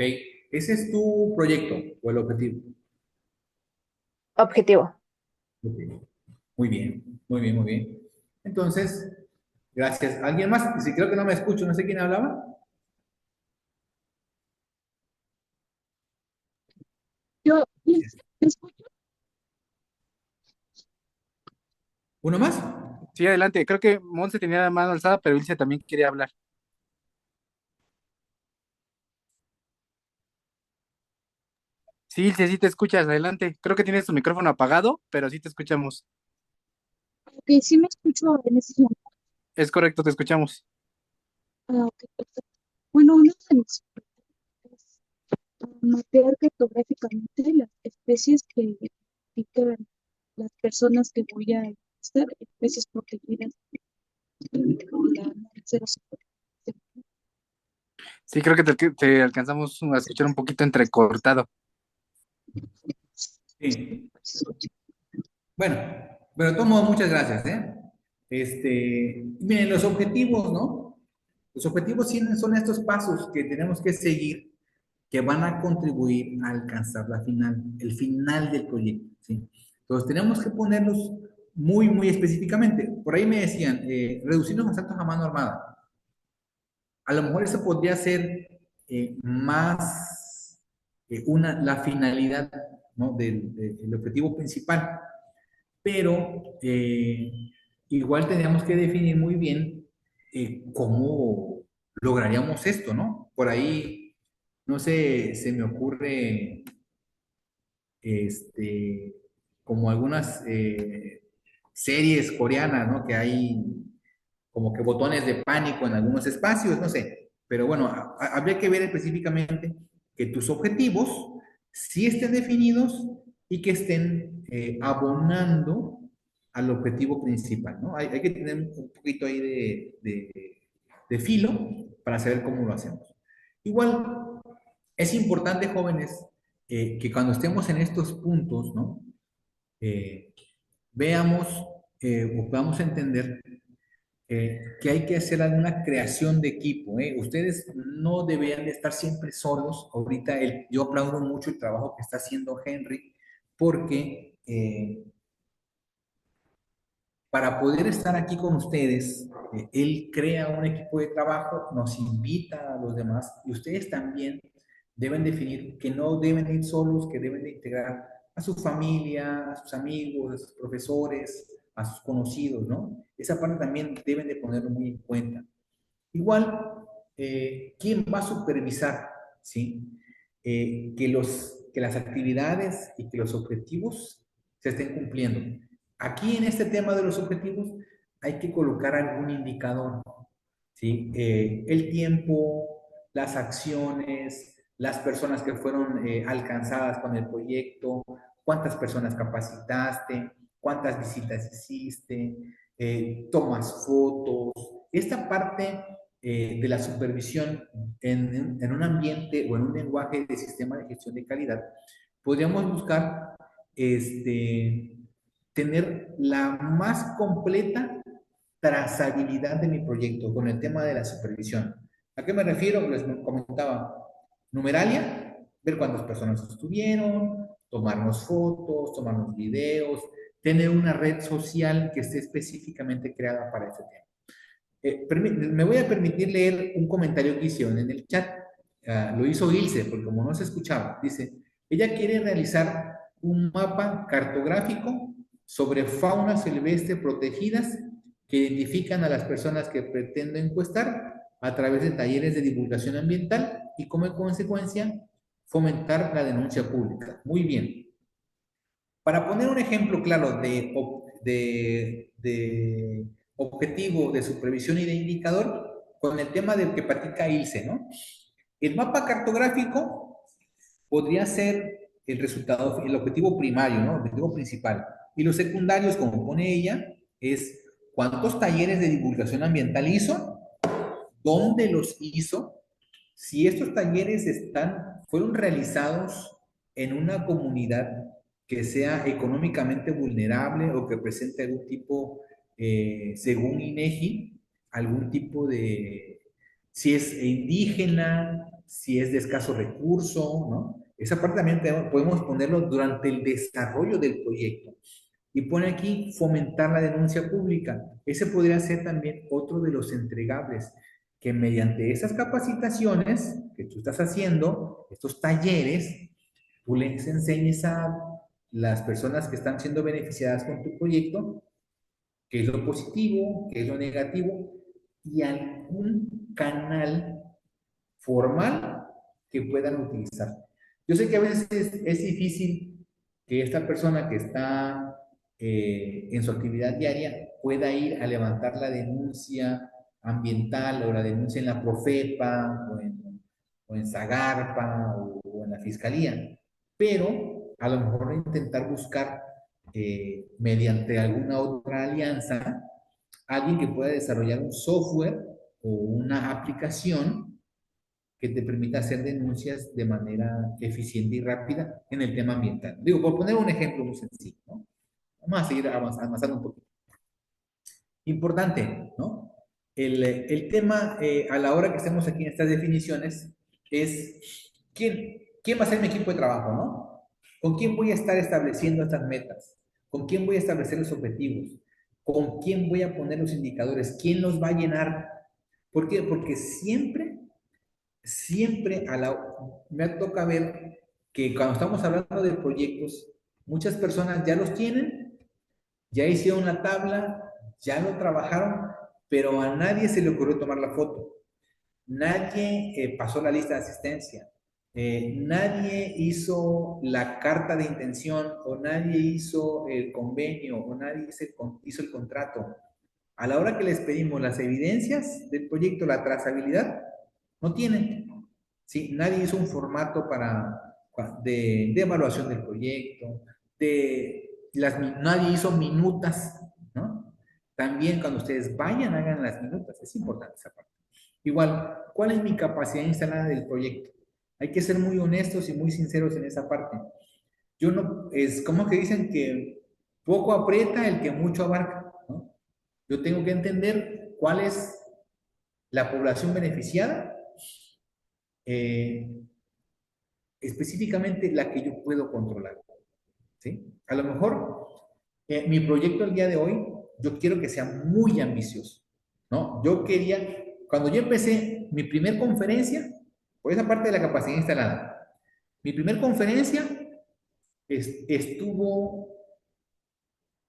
Ese es tu proyecto o el objetivo. Objetivo. Ok. Muy bien, muy bien, muy bien. Entonces, gracias. ¿Alguien más? Si creo que no me escucho, no sé quién hablaba. Yo les escucho. ¿Uno más? Sí, adelante. Creo que Monse tenía la mano alzada, pero Ilse también quería hablar. Sí, Ilse, sí te escuchas, adelante. Creo que tienes tu micrófono apagado, pero sí te escuchamos. Ok, sí me escucho en ese momento. Es correcto, te escuchamos. Ah, ok, perfecto. Bueno, una de mis es mapear cartográficamente las especies que identifican las personas que voy a estar, especies protegidas con la 050. Sí, creo que te alcanzamos a escuchar un poquito entrecortado. Sí. Bueno, pero tomo muchas gracias, ¿eh? Miren, los objetivos, ¿no? Los objetivos son estos pasos que tenemos que seguir que van a contribuir a alcanzar el final del proyecto, ¿sí? Entonces tenemos que ponerlos muy, muy específicamente. Por ahí me decían, reducir los asaltos a mano armada. A lo mejor eso podría ser más la finalidad, ¿no? del objetivo principal, pero igual tendríamos que definir muy bien cómo lograríamos esto, ¿no? Por ahí, no sé, se me ocurre como algunas series coreanas, ¿no? Que hay como que botones de pánico en algunos espacios, no sé. Pero bueno, habría que ver específicamente que tus objetivos sí estén definidos y que estén abonando al objetivo principal, ¿no? Hay que tener un poquito ahí de filo para saber cómo lo hacemos. Igual, es importante, jóvenes, que cuando estemos en estos puntos, ¿no? Eh, veamos o podamos entender que hay que hacer alguna creación de equipo. Ustedes no deberían de estar siempre solos. Ahorita yo aplaudo mucho el trabajo que está haciendo Henry, porque para poder estar aquí con ustedes, él crea un equipo de trabajo, nos invita a los demás y ustedes también deben definir que no deben ir solos, que deben de integrar a su familia, a sus amigos, a sus profesores, a sus conocidos, ¿no? Esa parte también deben de ponerlo muy en cuenta. Igual, ¿quién va a supervisar, sí? Que las actividades y que los objetivos se estén cumpliendo. Aquí en este tema de los objetivos hay que colocar algún indicador, ¿sí? El tiempo, las acciones, las personas que fueron alcanzadas con el proyecto, cuántas personas capacitaste, cuántas visitas hiciste, tomas fotos. Esta parte de la supervisión en un ambiente o en un lenguaje de sistema de gestión de calidad, podríamos buscar tener la más completa trazabilidad de mi proyecto con el tema de la supervisión. ¿A qué me refiero? Les comentaba, numeralia, ver cuántas personas estuvieron, tomarnos fotos, tomarnos videos, tener una red social que esté específicamente creada para este tema. Me voy a permitir leer un comentario que hicieron en el chat. Lo hizo Ilse, porque como no se escuchaba, dice, ella quiere realizar un mapa cartográfico sobre fauna silvestre protegidas que identifican a las personas que pretende encuestar a través de talleres de divulgación ambiental y como consecuencia fomentar la denuncia pública. Muy bien. Para poner un ejemplo claro de objetivo de supervisión y de indicador, con el tema del que platica Ilse, ¿no? El mapa cartográfico podría ser el resultado, el objetivo primario, ¿no? El objetivo principal. Y los secundarios, como pone ella, es cuántos talleres de divulgación ambiental hizo, dónde los hizo, si estos talleres fueron realizados en una comunidad que sea económicamente vulnerable o que presente algún tipo, según INEGI, algún tipo de, si es indígena, si es de escaso recurso, ¿no? Esa parte también podemos ponerlo durante el desarrollo del proyecto. Y pone aquí fomentar la denuncia pública. Ese podría ser también otro de los entregables, que mediante esas capacitaciones que tú estás haciendo, estos talleres, tú les enseñes a las personas que están siendo beneficiadas con tu proyecto qué es lo positivo, qué es lo negativo, y algún canal formal que puedan utilizar. Yo sé que a veces es difícil que esta persona que está en su actividad diaria pueda ir a levantar la denuncia ambiental o la denuncia en la Profepa o en Zagarpa o en la Fiscalía, pero a lo mejor intentar buscar mediante alguna otra alianza alguien que pueda desarrollar un software o una aplicación que te permita hacer denuncias de manera eficiente y rápida en el tema ambiental. Digo, por poner un ejemplo muy sencillo, ¿no? Vamos a seguir avanzando un poquito. Importante, ¿no? El tema a la hora que estemos aquí en estas definiciones es ¿quién va a ser mi equipo de trabajo, ¿no? ¿Con quién voy a estar estableciendo estas metas? ¿Con quién voy a establecer los objetivos? ¿Con quién voy a poner los indicadores? ¿Quién los va a llenar? ¿Por qué? Porque siempre me toca ver que cuando estamos hablando de proyectos, muchas personas ya los tienen, ya hicieron la tabla, ya lo trabajaron, pero a nadie se le ocurrió tomar la foto. Nadie pasó la lista de asistencia. Nadie hizo la carta de intención o nadie hizo el convenio o nadie hizo el contrato. A la hora que les pedimos las evidencias del proyecto, la trazabilidad, no tienen. ¿Sí? Nadie hizo un formato de evaluación del proyecto, nadie hizo minutas, ¿no? También cuando ustedes vayan, hagan las minutas, es importante esa parte. Igual, ¿cuál es mi capacidad instalada del proyecto? Hay que ser muy honestos y muy sinceros en esa parte. Yo no, es como que dicen que poco aprieta el que mucho abarca, ¿no? Yo tengo que entender cuál es la población beneficiada, eh, específicamente la que yo puedo controlar, ¿sí? A lo mejor mi proyecto el día de hoy, yo quiero que sea muy ambicioso, ¿no? Yo quería, cuando yo empecé mi primer conferencia, por esa parte de la capacidad instalada, mi primer conferencia estuvo,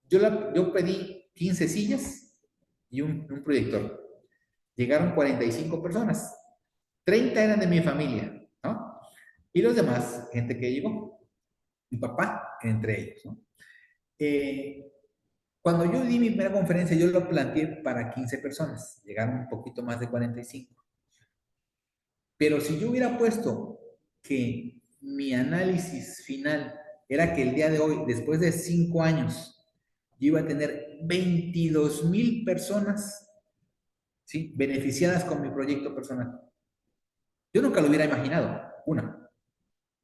yo pedí 15 sillas y un proyector. Llegaron 45 personas, 30 eran de mi familia, ¿no? Y los demás, gente que llegó, mi papá entre ellos, ¿no? Cuando yo di mi primera conferencia, yo lo planteé para 15 personas, llegaron un poquito más de 45. Pero si yo hubiera puesto que mi análisis final era que el día de hoy, después de 5 años, yo iba a tener 22,000 personas, ¿sí?, beneficiadas con mi proyecto personal. Yo nunca lo hubiera imaginado, una.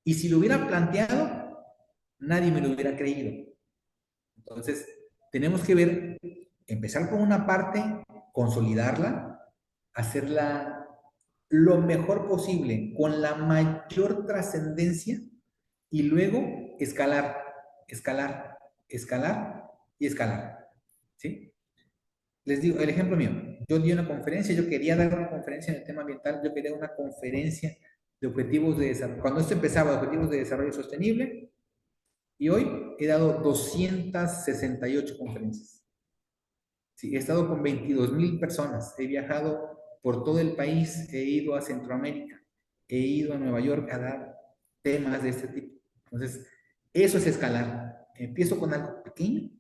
Y si lo hubiera planteado, nadie me lo hubiera creído. Entonces, tenemos que ver, empezar con una parte, consolidarla, hacerla lo mejor posible, con la mayor trascendencia, y luego escalar, escalar, escalar y escalar. ¿Sí? Les digo, el ejemplo mío, yo di una conferencia, yo quería dar una conferencia en el tema ambiental, yo quería una conferencia de objetivos de desarrollo, cuando esto empezaba, objetivos de desarrollo sostenible, y hoy he dado 268 conferencias. Sí, he estado con 22,000 personas, he viajado por todo el país, he ido a Centroamérica, he ido a Nueva York a dar temas de este tipo. Entonces, eso es escalar. Empiezo con algo pequeño,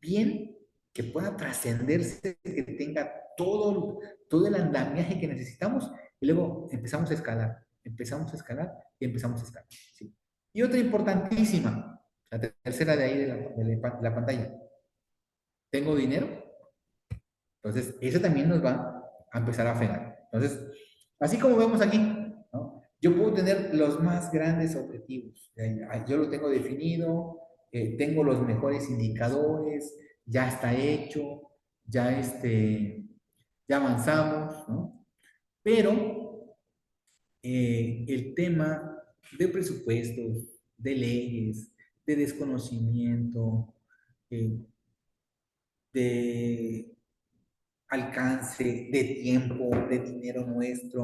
bien, que pueda trascenderse, que tenga todo el andamiaje que necesitamos, y luego empezamos a escalar, empezamos a escalar y empezamos a escalar. ¿Sí? Y otra importantísima, la tercera de ahí de la pantalla. ¿Tengo dinero? Entonces, eso también nos va a empezar a frenar. Entonces, así como vemos aquí, ¿no? Yo puedo tener los más grandes objetivos. Yo lo tengo definido, tengo los mejores indicadores, ya está hecho, ya avanzamos, ¿no? Pero el tema de presupuestos, de leyes, de desconocimiento, de alcance, de tiempo, de dinero nuestro,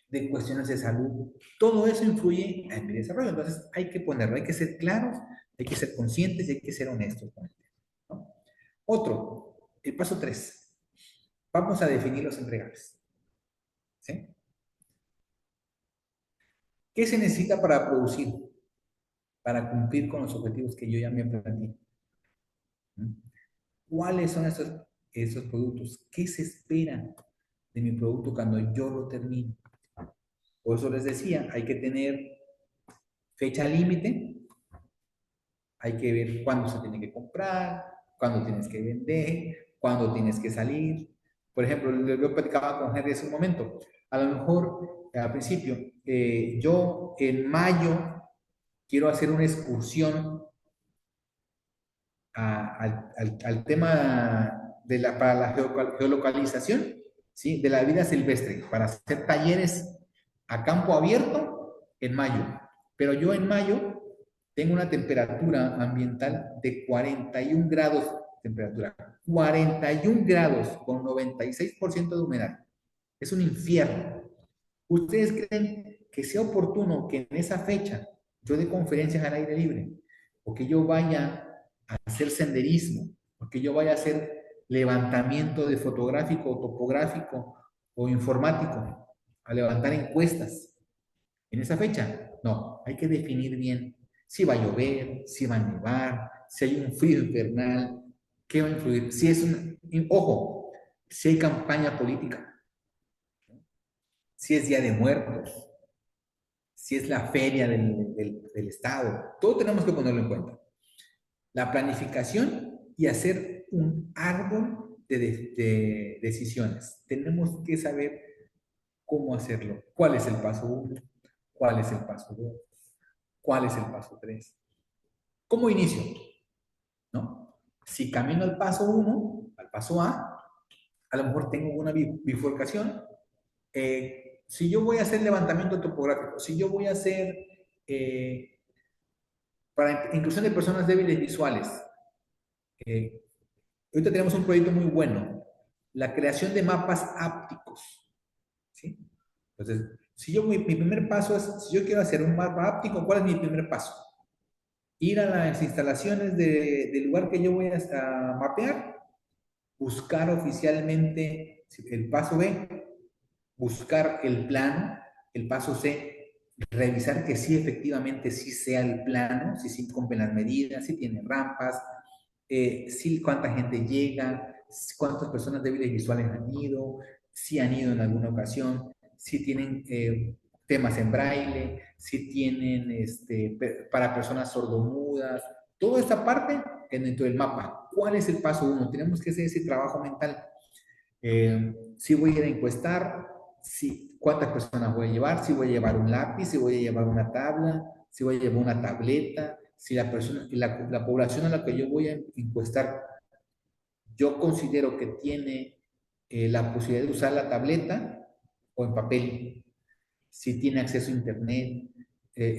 de cuestiones de salud, todo eso influye en mi desarrollo. Entonces hay que ponerlo, hay que ser claros, hay que ser conscientes y hay que ser honestos con el tema, ¿no? Otro, el paso 3. Vamos a definir los entregables. ¿Sí? ¿Qué se necesita para producir? Para cumplir con los objetivos que yo ya me planteé. ¿Cuáles son esos productos? ¿Qué se espera de mi producto cuando yo lo termine? Por eso les decía, hay que tener fecha límite, hay que ver cuándo se tiene que comprar, cuándo tienes que vender, cuándo tienes que salir. Por ejemplo, yo platicaba con Henry hace un momento. A lo mejor, al principio, yo en mayo quiero hacer una excursión al tema para la geolocalización, ¿sí?, de la vida silvestre, para hacer talleres a campo abierto en mayo. Pero yo en mayo tengo una temperatura ambiental de 41 grados de temperatura. 41 grados con 96% de humedad. Es un infierno. ¿Ustedes creen que sea oportuno que en esa fecha yo dé conferencias al aire libre? O que yo vaya a hacer senderismo, o que yo vaya a hacer levantamiento de fotográfico, topográfico o informático, a levantar encuestas. en esa fecha. No, hay que definir bien si va a llover, si va a nevar, si hay un frío infernal, qué va a influir, si es un, ojo, si hay campaña política, si es Día de Muertos, si es la feria del Estado, todo tenemos que ponerlo en cuenta. La planificación y hacer un árbol de decisiones. Tenemos que saber cómo hacerlo. ¿Cuál es el paso 1? ¿Cuál es el paso 2? ¿Cuál es el paso 3? ¿Cómo inicio? ¿No? Si camino al paso 1, al paso a lo mejor tengo una bifurcación. Si yo voy a hacer levantamiento topográfico, si yo voy a hacer para inclusión de personas débiles visuales, ahorita tenemos un proyecto muy bueno, la creación de mapas ápticos. ¿Sí? Entonces, si yo, mi primer paso es, si yo quiero hacer un mapa áptico, ¿cuál es mi primer paso? Ir a las instalaciones del lugar que yo voy a mapear, buscar oficialmente el paso B, buscar el plano, el paso C, revisar que sí efectivamente sí sea el plano, si sí cumplen las medidas, si tiene rampas, si cuánta gente llega, cuántas personas débiles visuales han ido, si han ido en alguna ocasión, si tienen temas en braille, si tienen para personas sordomudas, toda esta parte dentro del mapa. ¿Cuál es el paso 1? Tenemos que hacer ese trabajo mental. Si voy a ir a encuestar, si, cuántas personas voy a llevar, si voy a llevar un lápiz, si voy a llevar una tabla, si voy a llevar una tableta, si la persona, la población a la que yo voy a encuestar, yo considero que tiene la posibilidad de usar la tableta o en papel, si tiene acceso a internet,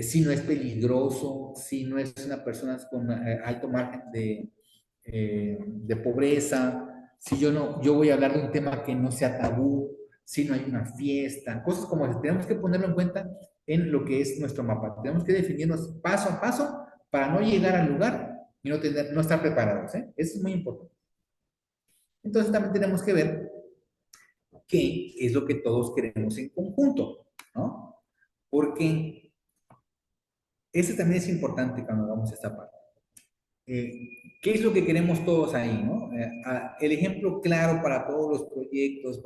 si no es peligroso, si no es una persona con alto margen de pobreza, si yo no, yo voy a hablar de un tema que no sea tabú, si no hay una fiesta, cosas como esas. Tenemos que ponerlo en cuenta en lo que es nuestro mapa. Tenemos que definirnos paso a paso para no llegar al lugar y no estar preparados. Eso es muy importante. Entonces también tenemos que ver qué es lo que todos queremos en conjunto, ¿no? Porque eso también es importante cuando hagamos esta parte. ¿Qué es lo que queremos todos ahí, no? El ejemplo claro para todos los proyectos,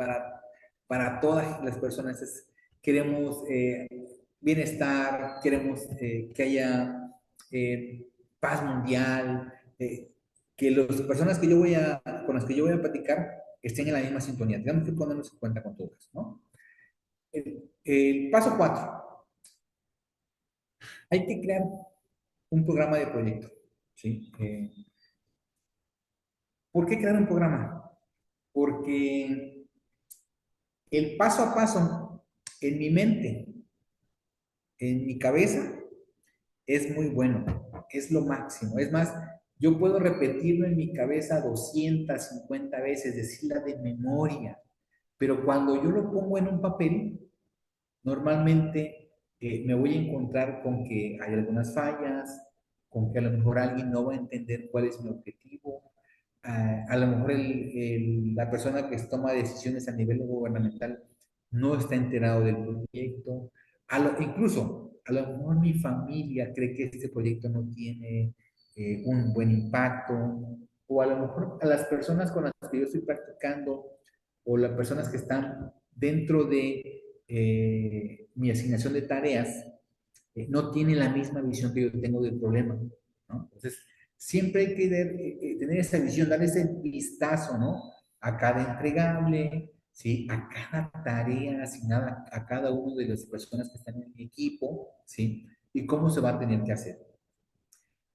para todas las personas es, queremos bienestar, queremos que haya paz mundial, que las personas que con las que yo voy a platicar estén en la misma sintonía. Tenemos que ponernos en cuenta con todas, ¿no? El paso 4. Hay que crear un programa de proyecto, ¿sí? ¿Por qué crear un programa? Porque el paso a paso en mi mente, en mi cabeza, es muy bueno, es lo máximo. Es más, yo puedo repetirlo en mi cabeza 250 veces, decirla de memoria, pero cuando yo lo pongo en un papel, normalmente me voy a encontrar con que hay algunas fallas, con que a lo mejor alguien no va a entender cuál es mi objetivo, a lo mejor la persona que toma decisiones a nivel gubernamental no está enterado del proyecto, incluso a lo mejor mi familia cree que este proyecto no tiene un buen impacto, o a lo mejor a las personas con las que yo estoy practicando, o las personas que están dentro de mi asignación de tareas, no tienen la misma visión que yo tengo del problema, ¿no? Entonces, siempre hay que tener esa visión, dar ese vistazo, ¿no? A cada entregable, ¿sí? A cada tarea asignada a cada una de las personas que están en mi equipo, ¿sí? Y cómo se va a tener que hacer.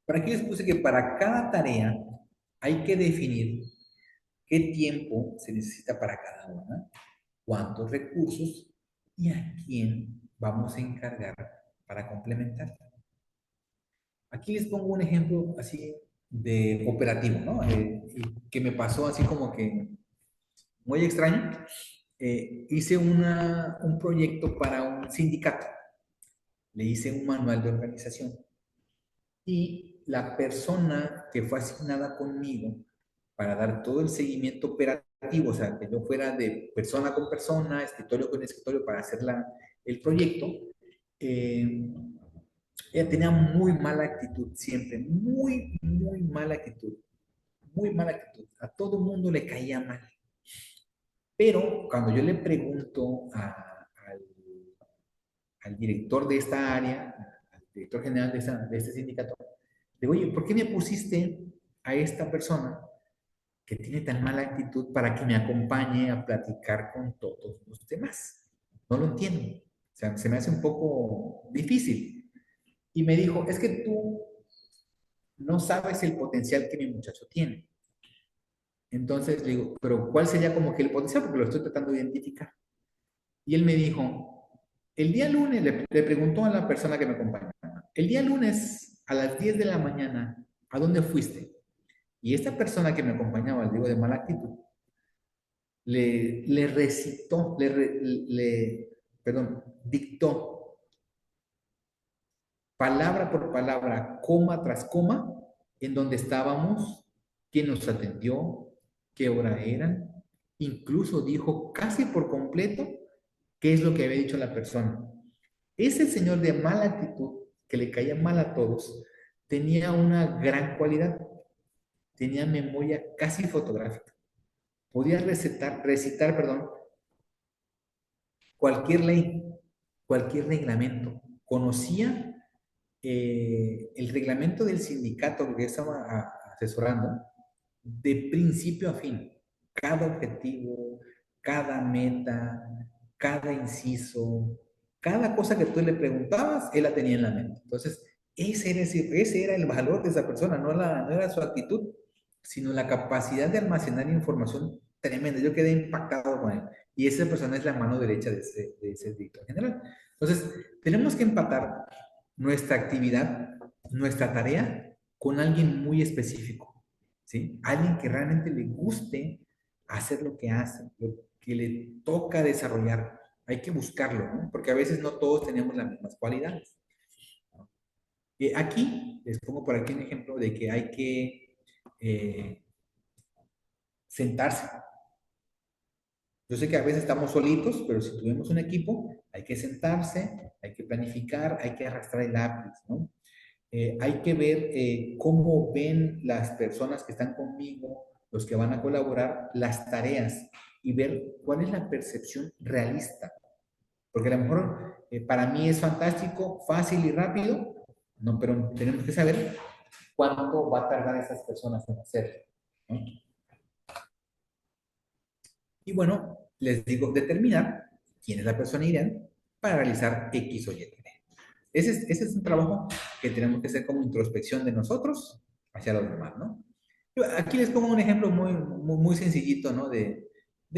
Para aquí les puse que para cada tarea hay que definir qué tiempo se necesita para cada una, cuántos recursos y a quién vamos a encargar para complementar. Aquí les pongo un ejemplo así de operativo, ¿no? Que me pasó así como que muy extraño. Hice un proyecto para un sindicato. Le hice un manual de organización. Y la persona que fue asignada conmigo para dar todo el seguimiento operativo, o sea, que yo fuera de persona con persona, escritorio con escritorio para hacer el proyecto, eh, ella tenía muy mala actitud siempre, muy mala actitud, muy mala actitud. A todo mundo le caía mal. Pero cuando yo le pregunto al, al director de esta área, al director general de este sindicato, le digo, oye, ¿por qué me pusiste a esta persona que tiene tan mala actitud para que me acompañe a platicar con todos los demás? No lo entiendo. O sea, se me hace un poco difícil. Y me dijo, es que tú no sabes el potencial que mi muchacho tiene. Entonces le digo, pero ¿cuál sería como que el potencial? Porque lo estoy tratando de identificar. Y él me dijo, el día lunes, le preguntó a la persona que me acompañaba, el día lunes a las 10 de la mañana, ¿a dónde fuiste? Y esta persona que me acompañaba, le digo de mala actitud, le recitó, perdón, dictó palabra por palabra, coma tras coma, en donde estábamos, quién nos atendió, qué hora era, incluso dijo casi por completo qué es lo que había dicho la persona. Ese señor de mala actitud, que le caía mal a todos, tenía una gran cualidad, tenía memoria casi fotográfica. Podía recitar, perdón, cualquier ley, cualquier reglamento. Conocía el reglamento del sindicato que estaba asesorando de principio a fin. Cada objetivo, cada meta, cada inciso, cada cosa que tú le preguntabas, él la tenía en la mente. Entonces, ese era el valor de esa persona, no era su actitud, sino la capacidad de almacenar información tremenda. Yo quedé impactado con él. Y esa persona es la mano derecha de ese director general. Entonces, tenemos que empatar nuestra actividad, nuestra tarea, con alguien muy específico, ¿sí? Alguien que realmente le guste hacer lo que hace, lo que le toca desarrollar. Hay que buscarlo, ¿no? Porque a veces no todos tenemos las mismas cualidades. Aquí, les pongo por aquí un ejemplo de que hay que sentarse. Yo sé que a veces estamos solitos, pero si tuvimos un equipo, hay que sentarse, hay que planificar, hay que arrastrar el lápiz, ¿no? Hay que ver cómo ven las personas que están conmigo, los que van a colaborar, las tareas y ver cuál es la percepción realista. Porque a lo mejor para mí es fantástico, fácil y rápido, no, pero tenemos que saber cuánto va a tardar esas personas en hacerlo, ¿no? Y bueno, les digo determinar quién es la persona ideal para realizar X o Y tarea. Ese es un trabajo que tenemos que hacer como introspección de nosotros hacia los demás, ¿no? Yo aquí les pongo un ejemplo muy sencillito, ¿no? De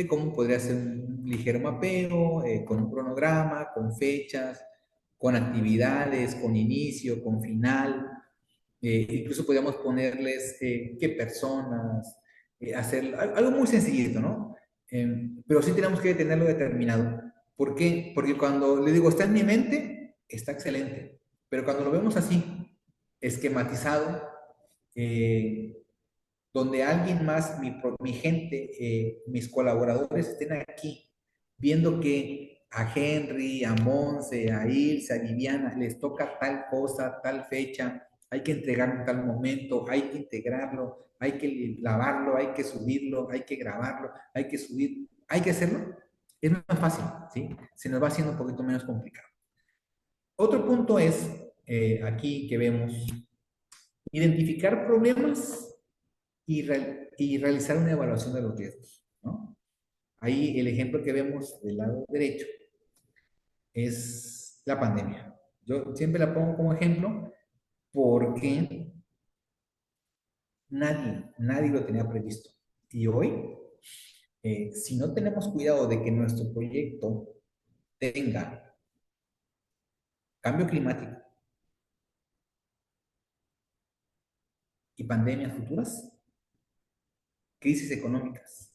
cómo podría ser un ligero mapeo, con un cronograma, con fechas, con actividades, con inicio, con final. Incluso podríamos ponerles qué personas, hacer algo muy sencillito, ¿no? Pero sí tenemos que tenerlo determinado. ¿Por qué? Porque cuando le digo, está en mi mente, está excelente. Pero cuando lo vemos así, esquematizado, eh, donde alguien más, mi gente, mis colaboradores estén aquí, viendo que a Henry, a Monse, a Ilse, a Viviana, les toca tal cosa, tal fecha, hay que entregarlo en tal momento, hay que integrarlo, hay que lavarlo, hay que subirlo, hay que grabarlo, hay que subir, hay que hacerlo, es más fácil, ¿sí? Se nos va haciendo un poquito menos complicado. Otro punto es, aquí que vemos, identificar problemas y realizar una evaluación de los riesgos, ¿no? Ahí el ejemplo que vemos del lado derecho es la pandemia. Yo siempre la pongo como ejemplo porque nadie lo tenía previsto. Y hoy, si no tenemos cuidado de que nuestro proyecto tenga cambio climático y pandemias futuras, crisis económicas,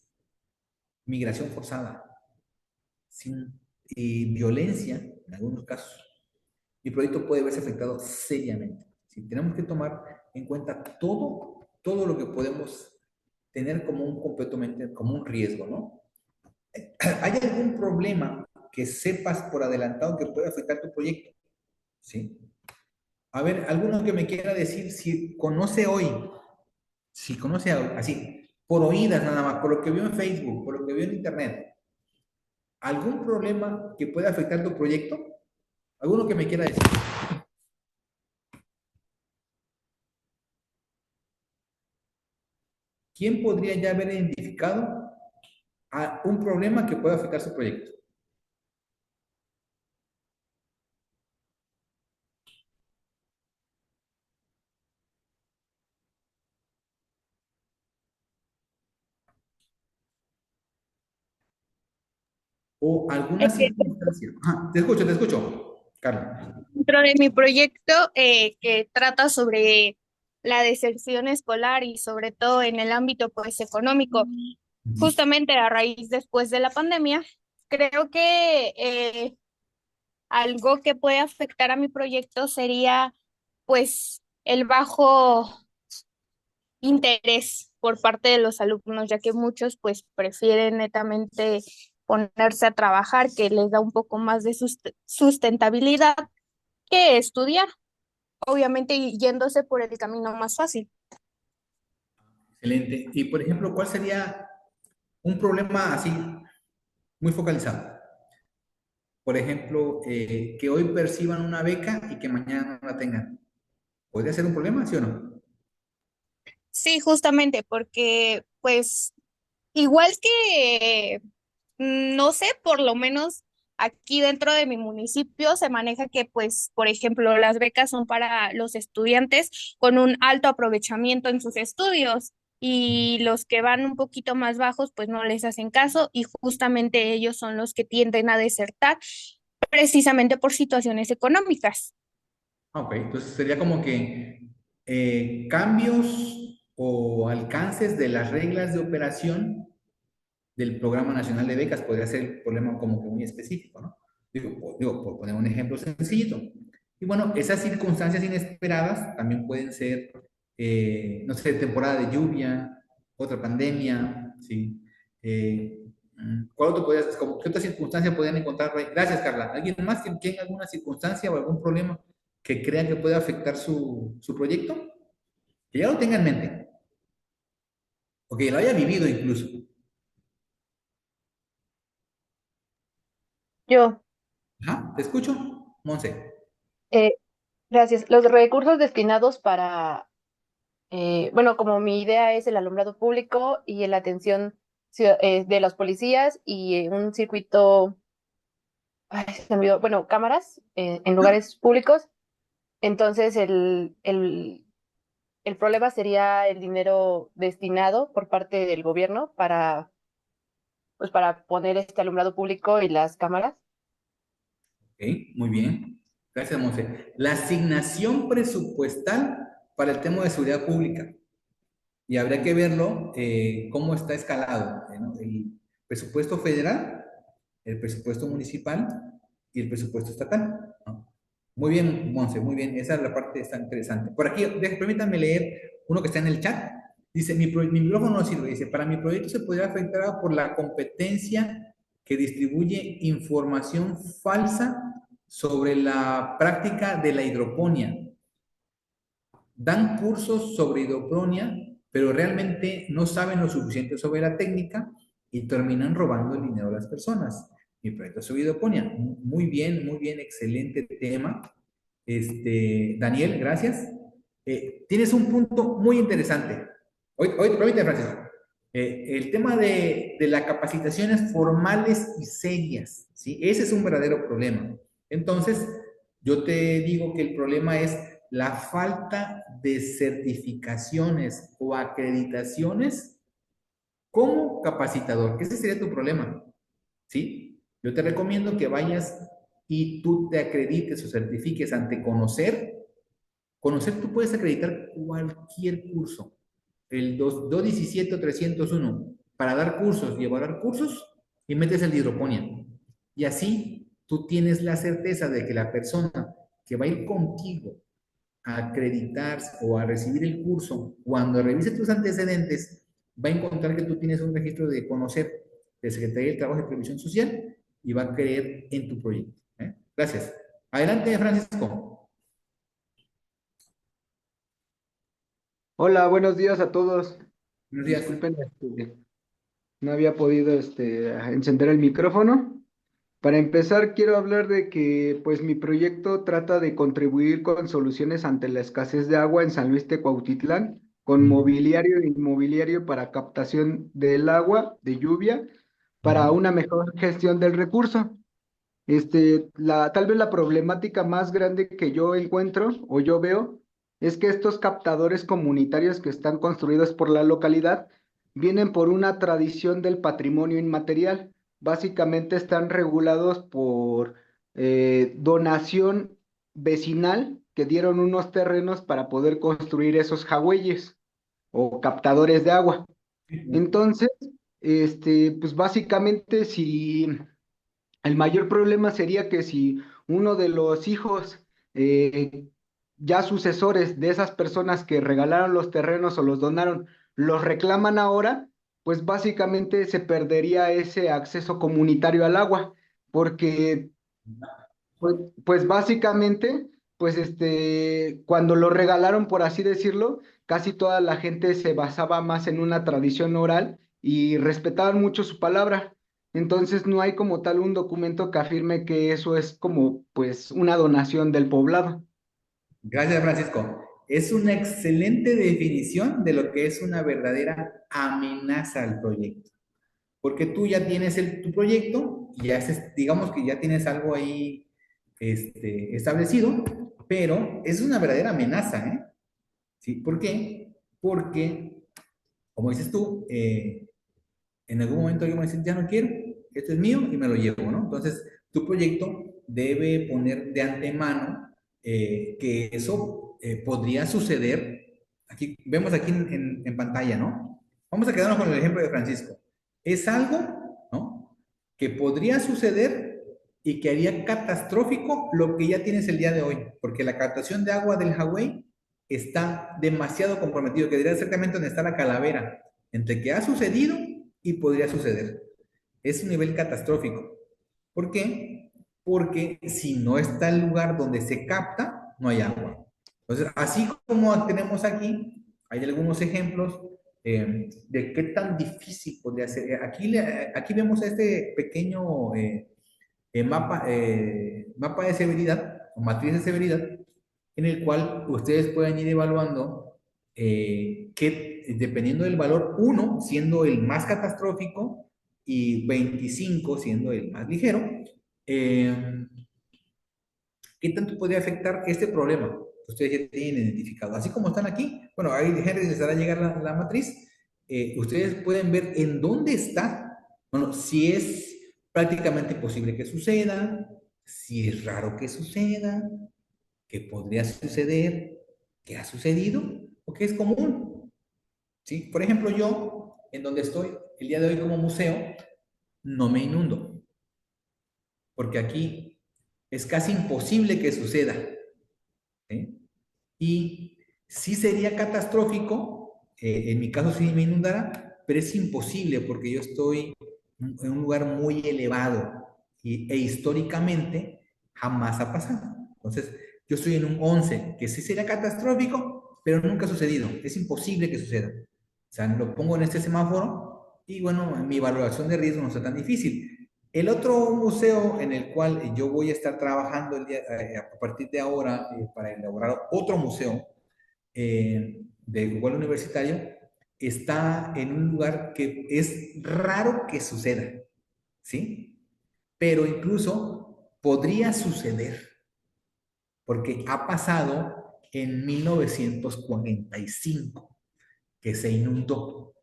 migración forzada, sin violencia en algunos casos, mi proyecto puede verse afectado seriamente. ¿Sí? Tenemos que tomar en cuenta todo lo que podemos tener como completamente, como un riesgo, ¿no? ¿Hay algún problema que sepas por adelantado que puede afectar tu proyecto? ¿sí? A ver, alguno que me quiera decir si conoce hoy, así, por oídas nada más, por lo que vio en Facebook, por lo que vio en Internet, algún problema que pueda afectar tu proyecto. ¿Alguno que me quiera decir? ¿Quién podría ya haber identificado a un problema que pueda afectar su proyecto? O alguna circunstancia. Ajá, te escucho, Carla. Dentro de mi proyecto que trata sobre la deserción escolar y sobre todo en el ámbito pues económico, justamente a raíz después de la pandemia, creo que algo que puede afectar a mi proyecto sería pues el bajo interés por parte de los alumnos, ya que muchos pues prefieren netamente ponerse a trabajar, que les da un poco más de sustentabilidad que estudiar, obviamente yéndose por el camino más fácil. Excelente. Y por ejemplo, ¿cuál sería un problema así, muy focalizado? Por ejemplo, que hoy perciban una beca y que mañana no la tengan. ¿Podría ser un problema, sí o no? Sí, justamente, porque pues igual que, no sé, por lo menos aquí dentro de mi municipio se maneja que pues, por ejemplo, las becas son para los estudiantes con un alto aprovechamiento en sus estudios y los que van un poquito más bajos pues no les hacen caso y justamente ellos son los que tienden a desertar precisamente por situaciones económicas. Ah, ok, entonces sería como que cambios o alcances de las reglas de operación del Programa Nacional de Becas podría ser el problema como que muy específico, ¿no? Digo, por poner un ejemplo sencillito. Y bueno, esas circunstancias inesperadas también pueden ser, no sé, temporada de lluvia, otra pandemia, ¿sí? ¿Cuál otro podría ser? ¿Qué otra circunstancia podrían encontrar por ahí? Gracias, Carla. ¿Alguien más que tenga alguna circunstancia o algún problema que crean que pueda afectar su proyecto? Que ya lo tenga en mente, o que lo haya vivido incluso. Yo, Ajá, te escucho, Monse. eh, gracias. Los recursos destinados para, bueno, como mi idea es el alumbrado público y la atención de los policías y un circuito, ay, se me olvidó, bueno, cámaras en lugares públicos, entonces el problema sería el dinero destinado por parte del gobierno para, pues, para poner este alumbrado público y las cámaras. Ok, muy bien. Gracias, Monse. La asignación presupuestal para el tema de seguridad pública. Y habría que verlo cómo está escalado, ¿no? El presupuesto federal, el presupuesto municipal y el presupuesto estatal, ¿no? Muy bien, Monse, muy bien. Esa es la parte está interesante. Por aquí, permítanme leer uno que está en el chat. Dice, mi micrófono no sirve. Dice, para mi proyecto se podría afectar por la competencia que distribuye información falsa sobre la práctica de la hidroponía. Dan cursos sobre hidroponía, pero realmente no saben lo suficiente sobre la técnica y terminan robando el dinero a las personas. Mi proyecto sobre hidroponía. Muy bien, excelente tema. Daniel, gracias. Tienes un punto muy interesante. Hoy permíteme, Francisco. El tema de las capacitaciones formales y serias, ¿sí? Ese es un verdadero problema. Entonces, yo te digo que el problema es la falta de certificaciones o acreditaciones como capacitador. Ese sería tu problema, ¿sí? Yo te recomiendo que vayas y tú te acredites o certifiques ante Conocer. Conocer, tú puedes acreditar cualquier curso. El 217 o 301 para dar cursos y evaluar cursos y metes el de hidroponía. Y así tú tienes la certeza de que la persona que va a ir contigo a acreditarse o a recibir el curso, cuando revise tus antecedentes, va a encontrar que tú tienes un registro de Conocer de Secretaría de Trabajo y Previsión Social y va a creer en tu proyecto. ¿Eh? Gracias. Adelante, Francisco. Hola, buenos días a todos. Buenos días. Disculpen, no había podido encender el micrófono. Para empezar, quiero hablar de que pues mi proyecto trata de contribuir con soluciones ante la escasez de agua en San Luis Tecuautitlán, con Ujú, mobiliario e inmobiliario para captación del agua de lluvia, para ujú. una mejor gestión del recurso. Tal vez la problemática más grande que yo encuentro o yo veo es que estos captadores comunitarios que están construidos por la localidad vienen por una tradición del patrimonio inmaterial. Básicamente están regulados por donación vecinal que dieron unos terrenos para poder construir esos jagüeyes o captadores de agua. Entonces, pues básicamente si el mayor problema sería que si uno de los hijos, eh, ya sucesores de esas personas que regalaron los terrenos o los donaron, los reclaman ahora, pues básicamente se perdería ese acceso comunitario al agua, porque pues, pues básicamente, cuando lo regalaron, por así decirlo, casi toda la gente se basaba más en una tradición oral y respetaban mucho su palabra. Entonces no hay como tal un documento que afirme que eso es como pues una donación del poblado. Gracias, Francisco. Es una excelente definición de lo que es una verdadera amenaza al proyecto. Porque tú ya tienes tu proyecto, y ya digamos que ya tienes algo ahí establecido, pero es una verdadera amenaza, ¿eh? ¿Sí? ¿Por qué? Porque, como dices tú, en algún momento alguien va a decir, ya no quiero, esto es mío y me lo llevo, ¿no? Entonces, tu proyecto debe poner de antemano que eso podría suceder. Aquí, vemos aquí en pantalla, ¿no? Vamos a quedarnos con el ejemplo de Francisco. Es algo, ¿no? Que podría suceder y que haría catastrófico lo que ya tienes el día de hoy, porque la captación de agua del Hawái está demasiado comprometido, que diría exactamente donde está la calavera, entre que ha sucedido y podría suceder. Es un nivel catastrófico. ¿Por qué? Porque si no está el lugar donde se capta, no hay agua. Entonces, así como tenemos aquí, hay algunos ejemplos de qué tan difícil podría ser. Aquí vemos este pequeño mapa de severidad o matriz de severidad en el cual ustedes pueden ir evaluando que dependiendo del valor 1 siendo el más catastrófico y 25 siendo el más ligero, eh, ¿qué tanto podría afectar este problema que ustedes ya tienen identificado? Así como están aquí, bueno, ahí Henry les hará llegar la matriz, ustedes pueden ver en dónde está, bueno, si es prácticamente imposible que suceda, si es raro que suceda, que podría suceder, que ha sucedido o que es común. ¿Sí? Por ejemplo, yo, en donde estoy el día de hoy como museo, no me inundo, porque aquí es casi imposible que suceda. ¿Sí? Y sí sería catastrófico, en mi caso sí me inundara, pero es imposible porque yo estoy en un lugar muy elevado e históricamente jamás ha pasado. Entonces, yo estoy en un 11 que sí sería catastrófico, pero nunca ha sucedido. Es imposible que suceda. O sea, lo pongo en este semáforo y bueno, mi valoración de riesgo no es tan difícil. El otro museo en el cual yo voy a estar trabajando a partir de ahora para elaborar otro museo de igual universitario está en un lugar que es raro que suceda, ¿sí? Pero incluso podría suceder, porque ha pasado en 1945 que se inundó,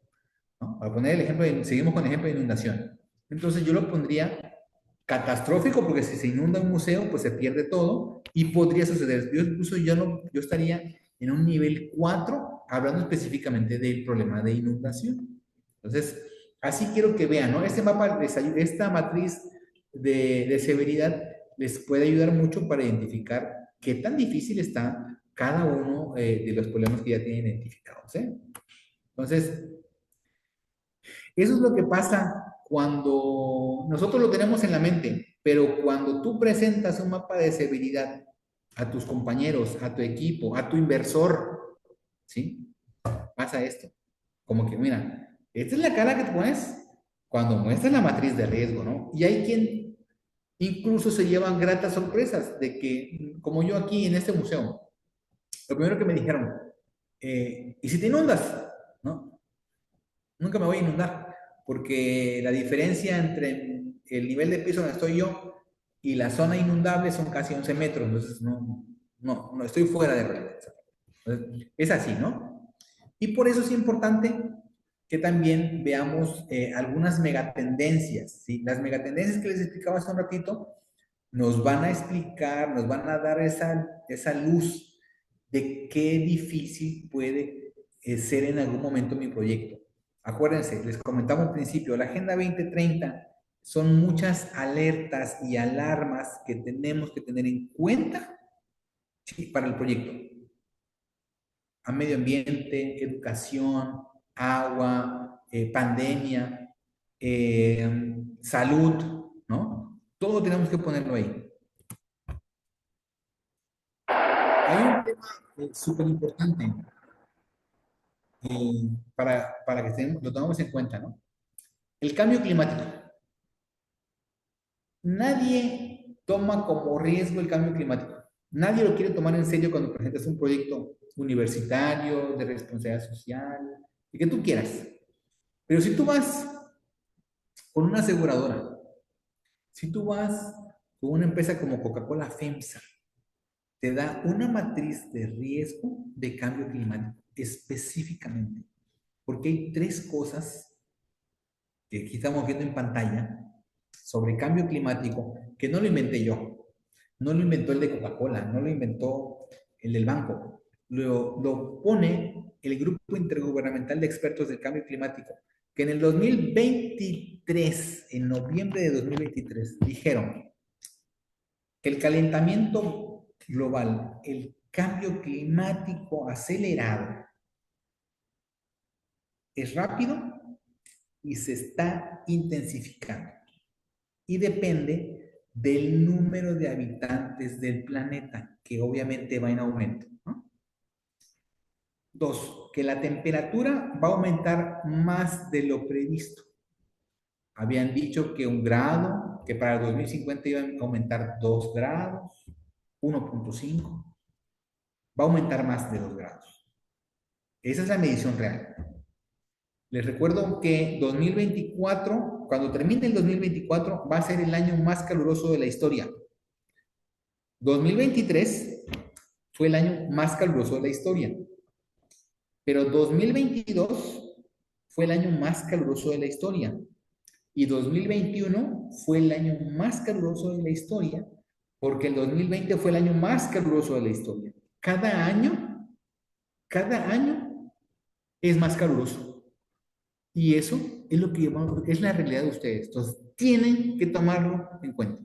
¿no? Para poner el ejemplo, seguimos con el ejemplo de inundación. Entonces yo lo pondría catastrófico porque si se inunda un museo, pues se pierde todo y podría suceder. Yo incluso yo estaría en un nivel 4 hablando específicamente del problema de inundación. Entonces, así quiero que vean, ¿no? Este mapa, esta matriz de severidad les puede ayudar mucho para identificar qué tan difícil está cada uno de los problemas que ya tienen identificados, ¿eh? Entonces, eso es lo que pasa cuando nosotros lo tenemos en la mente, pero cuando tú presentas un mapa de severidad a tus compañeros, a tu equipo, a tu inversor, ¿sí? pasa esto. Como que, mira, esta es la cara que te pones cuando muestras la matriz de riesgo, ¿no? Y hay quien incluso se llevan gratas sorpresas de que, como yo aquí en este museo, lo primero que me dijeron, ¿y si te inundas? ¿No? Nunca me voy a inundar, porque la diferencia entre el nivel de piso donde estoy yo y la zona inundable son casi 11 metros, entonces no estoy fuera de realidad. Entonces, es así, ¿no? Y por eso es importante que también veamos algunas megatendencias, ¿sí? Las megatendencias que les explicaba hace un ratito nos van a explicar, nos van a dar esa luz de qué difícil puede ser en algún momento mi proyecto. Acuérdense, les comentaba al principio, la Agenda 2030 son muchas alertas y alarmas que tenemos que tener en cuenta, ¿sí? Para el proyecto. A medio ambiente, educación, agua, pandemia, salud, ¿no? Todo tenemos que ponerlo ahí. Hay un tema súper importante para que lo tomemos en cuenta, ¿no? El cambio climático. Nadie toma como riesgo el cambio climático. Nadie lo quiere tomar en serio cuando presentas un proyecto universitario, de responsabilidad social, y que tú quieras. Pero si tú vas con una aseguradora, si tú vas con una empresa como Coca-Cola FEMSA, te da una matriz de riesgo de cambio climático específicamente, porque hay tres cosas que aquí estamos viendo en pantalla sobre cambio climático que no lo inventé yo, no lo inventó el de Coca-Cola, no lo inventó el del banco, lo pone el Grupo Intergubernamental de Expertos del Cambio Climático, que en el 2023, en noviembre de 2023, dijeron que el calentamiento global, el cambio climático acelerado, es rápido y se está intensificando. Y depende del número de habitantes del planeta, que obviamente va en aumento, ¿no? Dos, que la temperatura va a aumentar más de lo previsto. Habían dicho que 1 grado, que para el 2050 iban a aumentar 2 grados, 1.5. Va a aumentar más de 2 grados. Esa es la medición real. Les recuerdo que 2024, cuando termine el 2024, va a ser el año más caluroso de la historia. 2023 fue el año más caluroso de la historia. Pero 2022 fue el año más caluroso de la historia. Y 2021 fue el año más caluroso de la historia, porque el 2020 fue el año más caluroso de la historia. Cada año es más caluroso. Y eso es lo que es la realidad de ustedes. Entonces, tienen que tomarlo en cuenta.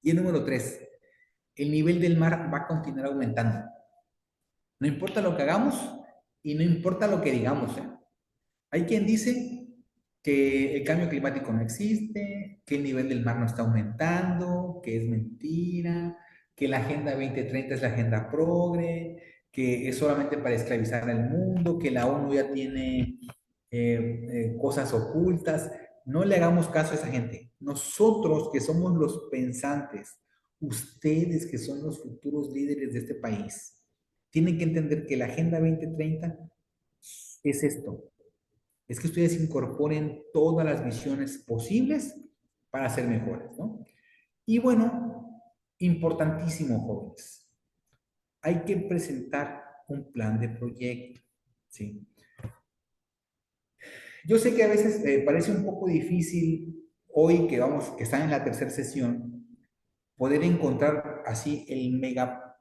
Y el número 3, el nivel del mar va a continuar aumentando. No importa lo que hagamos y no importa lo que digamos. Hay quien dice que el cambio climático no existe, que el nivel del mar no está aumentando, que es mentira, que la Agenda 2030 es la agenda progre, que es solamente para esclavizar al mundo, que la ONU ya tiene cosas ocultas. No le hagamos caso a esa gente. Nosotros que somos los pensantes, ustedes que son los futuros líderes de este país, tienen que entender que la Agenda 2030 es esto. Es que ustedes incorporen todas las visiones posibles para ser mejores, ¿no? Y bueno, importantísimo, jóvenes. Hay que presentar un plan de proyecto, ¿sí? Yo sé que a veces parece un poco difícil hoy que están en la tercera sesión, poder encontrar así el mega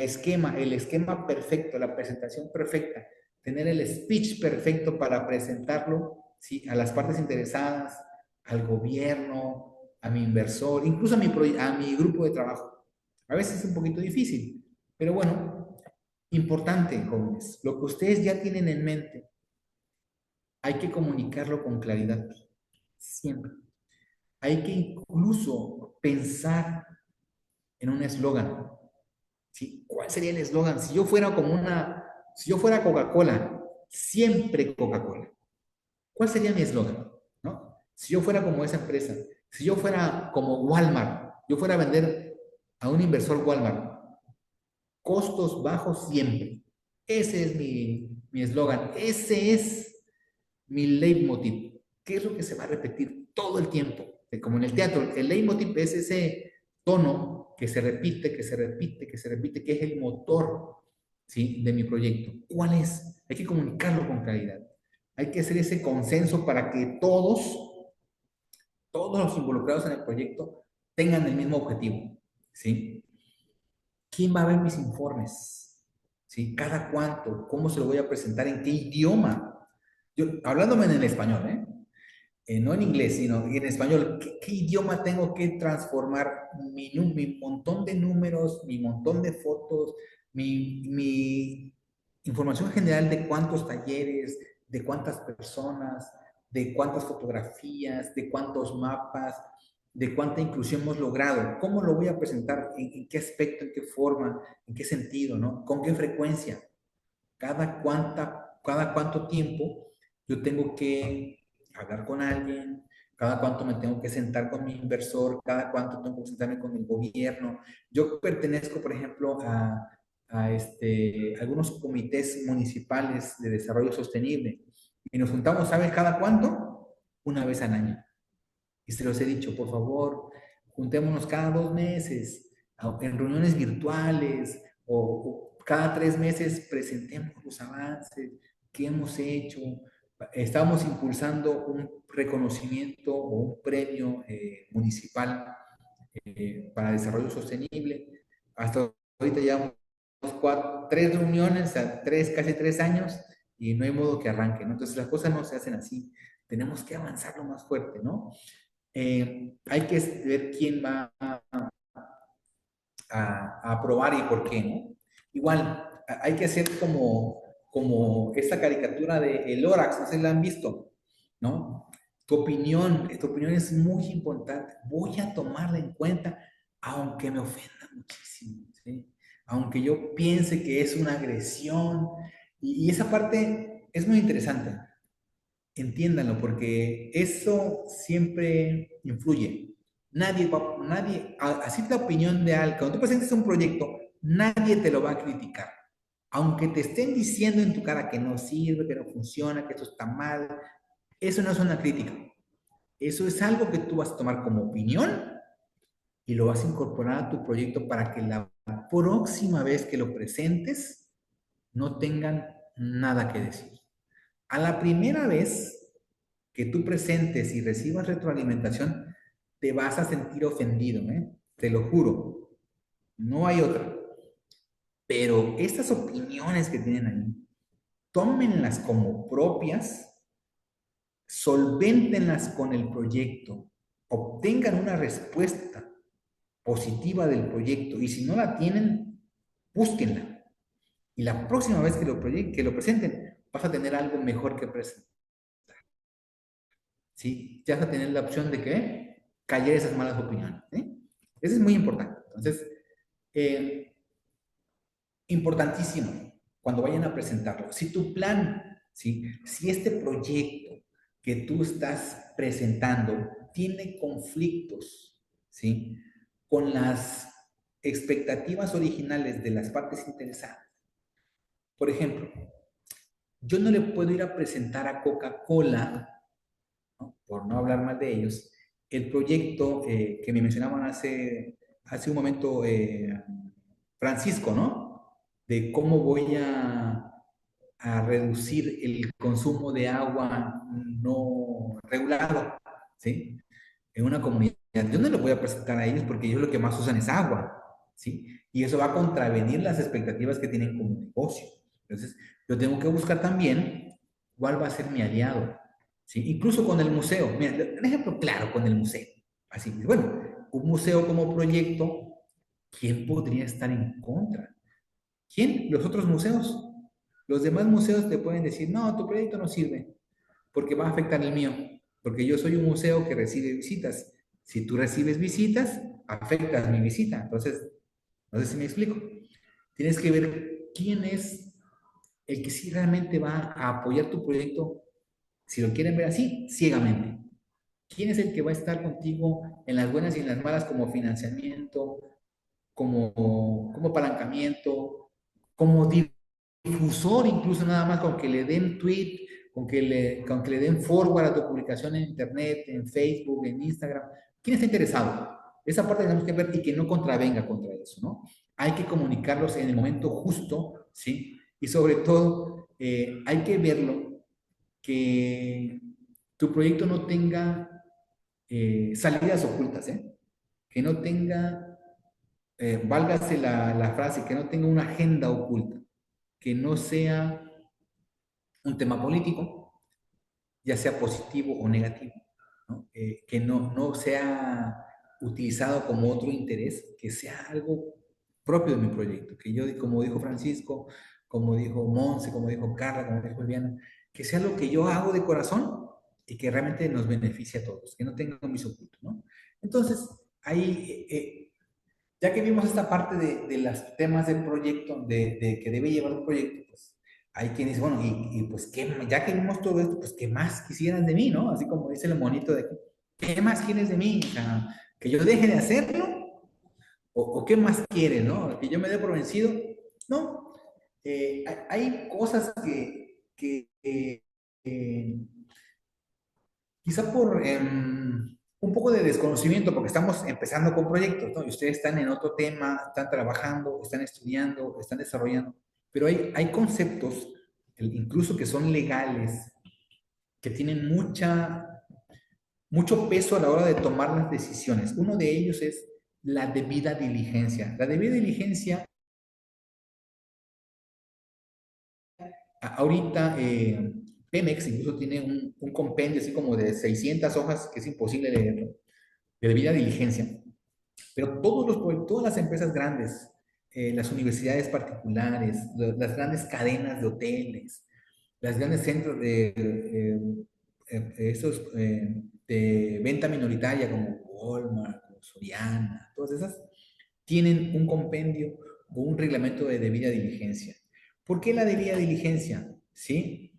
esquema, el esquema perfecto, la presentación perfecta, tener el speech perfecto para presentarlo, ¿sí? A las partes interesadas, al gobierno, a mi inversor, incluso a mi grupo de trabajo. A veces es un poquito difícil, pero bueno, importante, jóvenes, lo que ustedes ya tienen en mente, hay que comunicarlo con claridad, siempre. Hay que incluso pensar en un eslogan, ¿sí? ¿Cuál sería el eslogan? Si yo fuera como una Si yo fuera Coca-Cola, siempre Coca-Cola, ¿cuál sería mi eslogan? ¿No? Si yo fuera como esa empresa, si yo fuera como Walmart, yo fuera a vender a un inversor Walmart, costos bajos siempre. Ese es mi eslogan, ese es mi leitmotiv. ¿Qué es lo que se va a repetir todo el tiempo? Como en el teatro, el leitmotiv es ese tono que se repite, que se repite, que se repite, que es el motor, ¿sí?, de mi proyecto. ¿Cuál es? Hay que comunicarlo con claridad. Hay que hacer ese consenso para que todos los involucrados en el proyecto tengan el mismo objetivo, ¿sí? ¿Quién va a ver mis informes? ¿Sí? ¿Cada cuánto? ¿Cómo se lo voy a presentar? ¿En qué idioma? Yo, hablándome en el español, ¿eh? No en inglés, sino en español. ¿Qué idioma tengo que transformar mi montón de números, mi montón de fotos, mi información general de cuántos talleres, de cuántas personas, de cuántas fotografías, de cuántos mapas, de cuánta inclusión hemos logrado? ¿Cómo lo voy a presentar? ¿En qué aspecto, en qué forma, en qué sentido, ¿no? ¿Con qué frecuencia? Cada cuánto tiempo yo tengo que hablar con alguien, cada cuánto me tengo que sentar con mi inversor, cada cuánto tengo que sentarme con el gobierno. Yo pertenezco, por ejemplo, a algunos comités municipales de desarrollo sostenible y nos juntamos, ¿sabes cada cuánto? Una vez al año. Y se los he dicho, por favor, juntémonos cada 2 meses, en reuniones virtuales, o cada 3 meses presentemos los avances, qué hemos hecho. Estamos impulsando un reconocimiento o un premio municipal para desarrollo sostenible. Hasta ahorita llevamos 3 reuniones, casi 3 años, y no hay modo que arranque, ¿no? Entonces las cosas no se hacen así. Tenemos que avanzarlo más fuerte, ¿no? Hay que ver quién va a aprobar y por qué, ¿no? Igual, hay que hacer como esta caricatura de el Lorax, no sé si la han visto, ¿no? Tu opinión es muy importante. Voy a tomarla en cuenta, aunque me ofenda muchísimo, ¿sí? Aunque yo piense que es una agresión. Y esa parte es muy interesante. Entiéndanlo, porque eso siempre influye. Así la opinión de alguien, cuando tú presentes un proyecto, nadie te lo va a criticar. Aunque te estén diciendo en tu cara que no sirve, que no funciona, que esto está mal, eso no es una crítica. Eso es algo que tú vas a tomar como opinión y lo vas a incorporar a tu proyecto para que la próxima vez que lo presentes no tengan nada que decir. A la primera vez que tú presentes y recibas retroalimentación, te vas a sentir ofendido, ¿eh? Te lo juro. No hay otra. Pero estas opiniones que tienen ahí, tómenlas como propias, solvéntenlas con el proyecto, obtengan una respuesta positiva del proyecto y si no la tienen, búsquenla. Y la próxima vez que lo presenten, vas a tener algo mejor que presentar. ¿Sí? Ya vas a tener la opción de que callar esas malas opiniones. ¿Eh? Eso es muy importante. Entonces, importantísimo cuando vayan a presentarlo. Si tu plan, ¿sí?, si este proyecto que tú estás presentando tiene conflictos, ¿sí?, con las expectativas originales de las partes interesadas. Por ejemplo, yo no le puedo ir a presentar a Coca-Cola, ¿no?, por no hablar mal de ellos, el proyecto que me mencionaban hace un momento Francisco, ¿no? De cómo voy a reducir el consumo de agua no regulado, ¿sí? En una comunidad. Yo no le voy a presentar a ellos porque ellos lo que más usan es agua, ¿sí? Y eso va a contravenir las expectativas que tienen como negocio. Entonces, yo tengo que buscar también cuál va a ser mi aliado, ¿sí? Incluso con el museo. Mira, un ejemplo claro con el museo. Así que, bueno, un museo como proyecto, ¿quién podría estar en contra? ¿Quién? Los otros museos. Los demás museos te pueden decir, no, tu proyecto no sirve, porque va a afectar el mío, porque yo soy un museo que recibe visitas. Si tú recibes visitas, afectas mi visita. Entonces, no sé si me explico. Tienes que ver quién es el que sí realmente va a apoyar tu proyecto, si lo quieren ver así, ciegamente. ¿Quién es el que va a estar contigo en las buenas y en las malas como financiamiento, como apalancamiento, como difusor, incluso nada más con que le den tweet, con que le den forward a tu publicación en internet, en Facebook, en Instagram? ¿Quién está interesado? Esa parte tenemos que ver y que no contravenga contra eso, ¿no? Hay que comunicarlos en el momento justo, ¿sí? Y sobre todo, hay que verlo que tu proyecto no tenga salidas ocultas, ¿eh? Que no tenga, válgase la frase, que no tenga una agenda oculta, que no sea un tema político, ya sea positivo o negativo, ¿no? Que no sea utilizado como otro interés, que sea algo propio de mi proyecto, que yo, como dijo Francisco, como dijo Monse, como dijo Carla, como dijo Eliana, que sea lo que yo hago de corazón y que realmente nos beneficie a todos, que no tenga mis ocultos, ¿no? Entonces, ahí, ya que vimos esta parte de los temas del proyecto, de que debe llevar un proyecto, pues hay quien dice, bueno, pues ¿qué, ya que vimos todo esto, pues ¿qué más quisieran de mí, no? Así como dice el monito de aquí, ¿qué más quieres de mí? O sea, ¿que yo deje de hacerlo? O qué más quieres, no? ¿Que yo me dé por vencido? No. Hay cosas que quizá por un poco de desconocimiento, porque estamos empezando con proyectos, ¿no? Y ustedes están en otro tema, están trabajando, están estudiando, están desarrollando, pero hay conceptos, incluso que son legales, que tienen mucho peso a la hora de tomar las decisiones. Uno de ellos es la debida diligencia. La debida diligencia, ahorita, Pemex incluso tiene un compendio así como de 600 hojas que es imposible leerlo, de debida diligencia. Pero todas las empresas grandes, las universidades particulares, las grandes cadenas de hoteles, los grandes centros de venta minoritaria como Walmart, como Soriana, todas esas, tienen un compendio o un reglamento de debida diligencia. ¿Por qué la debida diligencia? ¿Sí?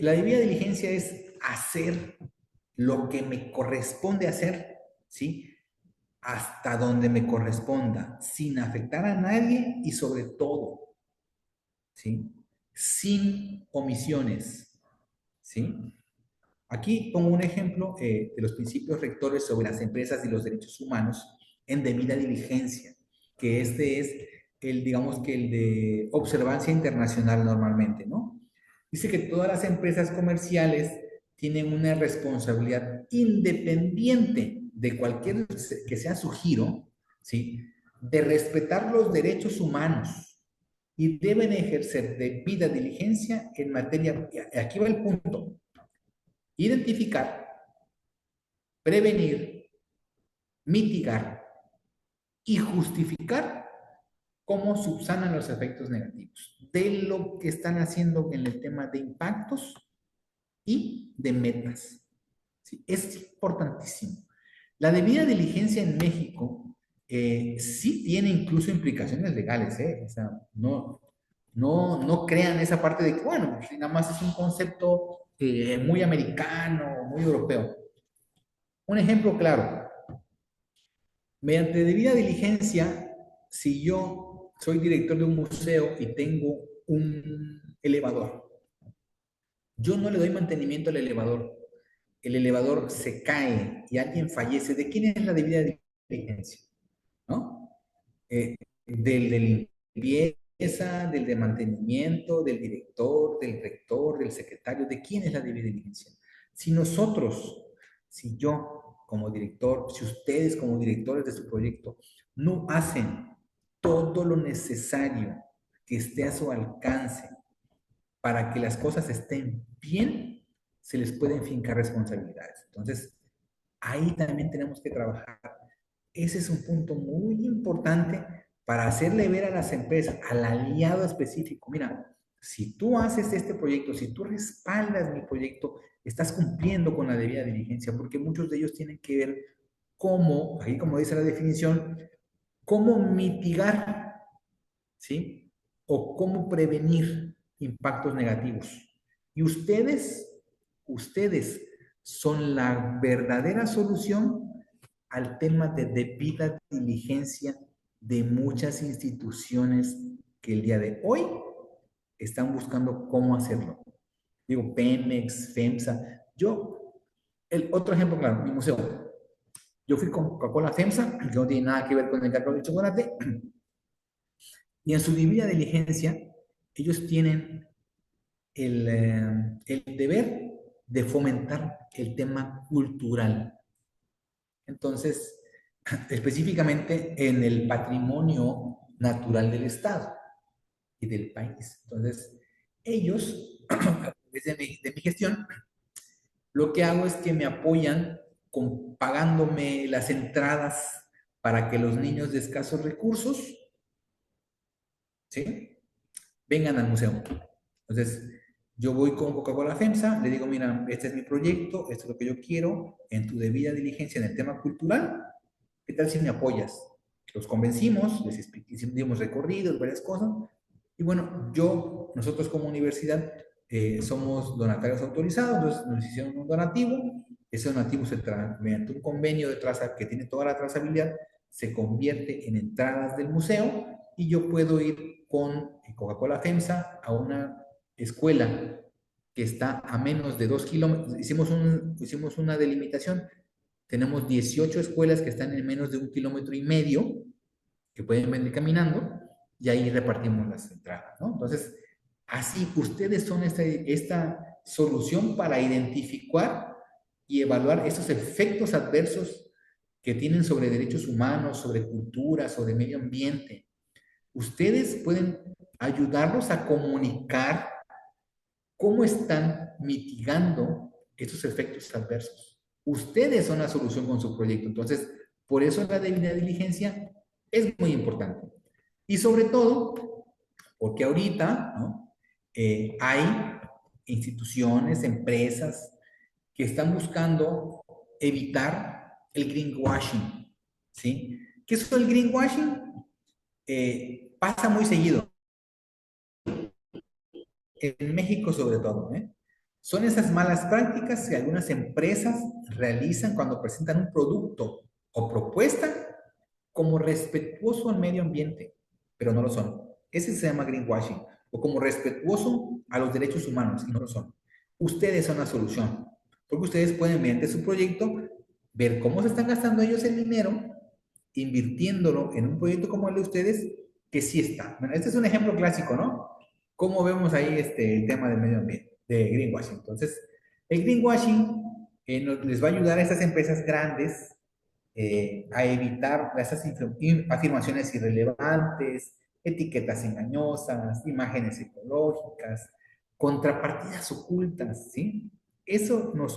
La debida diligencia es hacer lo que me corresponde hacer, ¿sí? Hasta donde me corresponda, sin afectar a nadie y sobre todo, ¿sí? Sin omisiones, ¿sí? Aquí pongo un ejemplo de los principios rectores sobre las empresas y los derechos humanos en debida diligencia, que este es digamos que el de observancia internacional normalmente, ¿no? Dice que todas las empresas comerciales tienen una responsabilidad independiente de cualquier que sea su giro, ¿sí? De respetar los derechos humanos y deben ejercer debida diligencia en materia, aquí va el punto, identificar, prevenir, mitigar y justificar cómo subsanan los efectos negativos de lo que están haciendo en el tema de impactos y de metas. ¿Sí? Es importantísimo. La debida diligencia en México sí tiene incluso implicaciones legales, ¿eh? O sea, no crean esa parte de que, bueno, pues, nada más es un concepto muy americano, muy europeo. Un ejemplo claro, mediante debida diligencia, si yo soy director de un museo y tengo un elevador, yo no le doy mantenimiento al elevador, el elevador se cae y alguien fallece, ¿de quién es la debida diligencia? ¿No? Del limpieza, del de mantenimiento, del director, del rector, del secretario, ¿de quién es la debida diligencia? Si nosotros, si yo como director, si ustedes como directores de su proyecto no hacen todo lo necesario que esté a su alcance para que las cosas estén bien, se les pueden fincar responsabilidades. Entonces, ahí también tenemos que trabajar. Ese es un punto muy importante para hacerle ver a las empresas, al aliado específico, mira, si tú haces este proyecto, si tú respaldas mi proyecto, estás cumpliendo con la debida diligencia, porque muchos de ellos tienen que ver cómo, ahí como dice la definición, cómo mitigar, ¿sí? O cómo prevenir impactos negativos. Y ustedes son la verdadera solución al tema de debida diligencia de muchas instituciones que el día de hoy están buscando cómo hacerlo. Digo, Pemex, FEMSA. El otro ejemplo, claro, mi museo. Yo fui con Coca-Cola FEMSA, que no tiene nada que ver con el cacao de chocolate, y en su debida diligencia, ellos tienen el deber de fomentar el tema cultural. Entonces, específicamente en el patrimonio natural del Estado y del país. Entonces, ellos, a través de mi gestión, lo que hago es que me apoyan pagándome las entradas para que los niños de escasos recursos, ¿sí?, vengan al museo. Entonces, yo voy con Coca-Cola FEMSA, le digo, mira, este es mi proyecto, esto es lo que yo quiero, en tu debida diligencia en el tema cultural, ¿qué tal si me apoyas? Los convencimos, hicimos recorridos, varias cosas, y bueno, nosotros como universidad somos donatarios autorizados, entonces nos hicieron un donativo, ese donativo mediante un convenio de traza que tiene toda la trazabilidad, se convierte en entradas del museo y yo puedo ir con Coca-Cola FEMSA a una escuela que está a menos de 2 kilómetros. Hicimos una delimitación. Tenemos 18 escuelas que están en menos de 1,5 kilómetros que pueden venir caminando y ahí repartimos las entradas, ¿no? Entonces, así ustedes son esta solución para identificar y evaluar esos efectos adversos que tienen sobre derechos humanos, sobre cultura, sobre medio ambiente. Ustedes pueden ayudarlos a comunicar cómo están mitigando estos efectos adversos. Ustedes son la solución con su proyecto. Entonces, por eso la debida diligencia es muy importante. Y sobre todo, porque ahorita, ¿no?, hay instituciones, empresas que están buscando evitar el greenwashing, ¿sí? ¿Qué es el greenwashing? Pasa muy seguido, en México sobre todo, ¿eh? Son esas malas prácticas que algunas empresas realizan cuando presentan un producto o propuesta como respetuoso al medio ambiente, pero no lo son. Ese se llama greenwashing, o como respetuoso a los derechos humanos, y no lo son. Ustedes son la solución, porque ustedes pueden, mediante su proyecto, ver cómo se están gastando ellos el dinero, invirtiéndolo en un proyecto como el de ustedes, que sí está. Bueno, este es un ejemplo clásico, ¿no? ¿Cómo vemos ahí el tema del medio ambiente, de greenwashing? Entonces, el greenwashing les va a ayudar a estas empresas grandes a evitar esas afirmaciones irrelevantes, etiquetas engañosas, imágenes ecológicas, contrapartidas ocultas, ¿sí?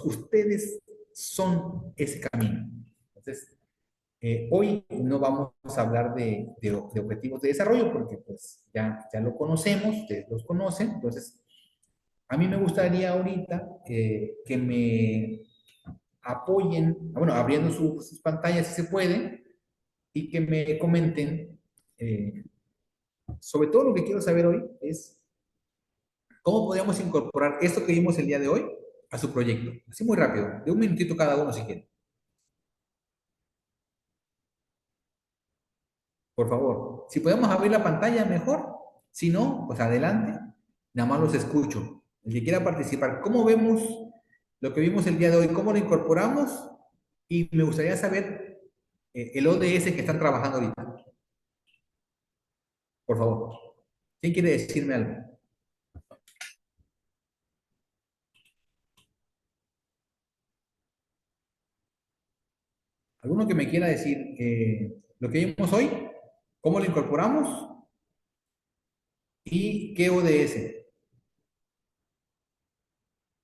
Ustedes son ese camino. Entonces, hoy no vamos a hablar de objetivos de desarrollo porque pues ya lo conocemos, ustedes los conocen, entonces a mí me gustaría ahorita que me apoyen, bueno, abriendo sus pantallas si se puede, y que me comenten, sobre todo lo que quiero saber hoy es cómo podríamos incorporar esto que vimos el día de hoy a su proyecto. Así muy rápido, de un minutito cada uno si quieren. Por favor, si podemos abrir la pantalla mejor, si no, pues adelante, nada más los escucho. El que quiera participar, ¿cómo vemos lo que vimos el día de hoy? ¿Cómo lo incorporamos? Y me gustaría saber el ODS que están trabajando ahorita. Por favor. ¿Quién quiere decirme algo? ¿Alguno que me quiera decir lo que vimos hoy? ¿Cómo lo incorporamos? ¿Y qué ODS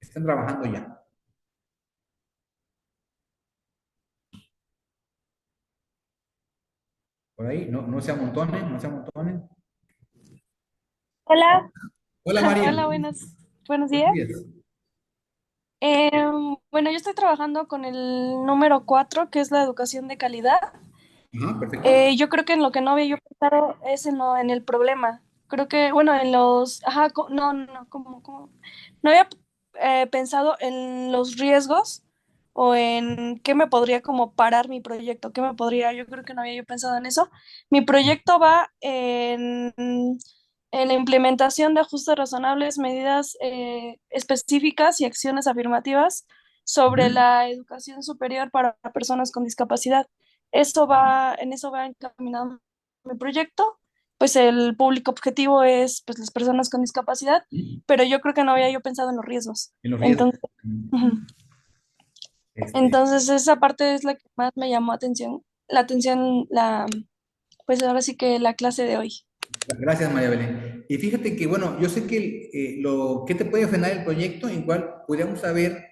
están trabajando ya? Por ahí, no se amontonen, no se amontonen. Hola, Hola María. hola, buenos Buenos días. días. Bueno, yo estoy trabajando con el número 4, que es la educación de calidad. Ajá, perfecto. Yo creo que en lo que no había yo pensado es en el problema. Creo que, bueno, en los, ajá, no, no, no, no había pensado en los riesgos o en qué me podría como parar mi proyecto, qué me podría, yo creo que no había yo pensado en eso. Mi proyecto va en la implementación de ajustes razonables, medidas específicas y acciones afirmativas sobre Ujú. la educación superior para personas con discapacidad. En eso va encaminado mi proyecto. Pues el público objetivo es pues las personas con discapacidad, pero yo creo que no había yo pensado en los riesgos. En los riesgos. Entonces, ujú. Este, Entonces esa parte es la que más me llamó atención, pues ahora sí que la clase de hoy. Gracias, María Belén. Y fíjate que, bueno, yo sé que lo que te puede frenar el proyecto, igual podríamos saber,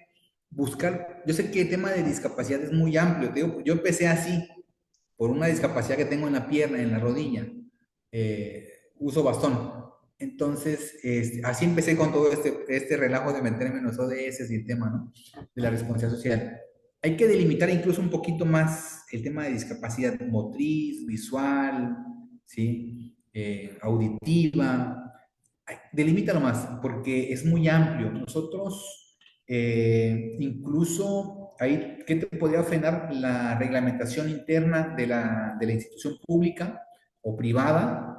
buscar, yo sé que el tema de discapacidad es muy amplio, te digo, yo empecé así, por una discapacidad que tengo en la pierna, en la rodilla, uso bastón. Entonces, así empecé con todo este relajo de meterme en los ODS y el tema, ¿no? De la responsabilidad social. Hay que delimitar incluso un poquito más el tema de discapacidad motriz, visual, ¿sí? Auditiva. Delimítalo más, porque es muy amplio. Nosotros, incluso, ahí, ¿qué te podría frenar? La reglamentación interna de la institución pública o privada,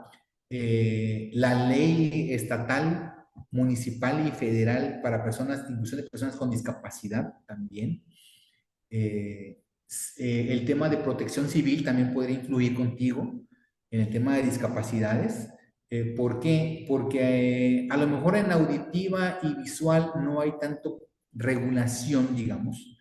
la ley estatal, municipal y federal para personas, inclusión de personas con discapacidad también. Eh, el tema de protección civil también podría influir contigo en el tema de discapacidades. ¿Por qué? Porque a lo mejor en auditiva y visual no hay tanto regulación, digamos,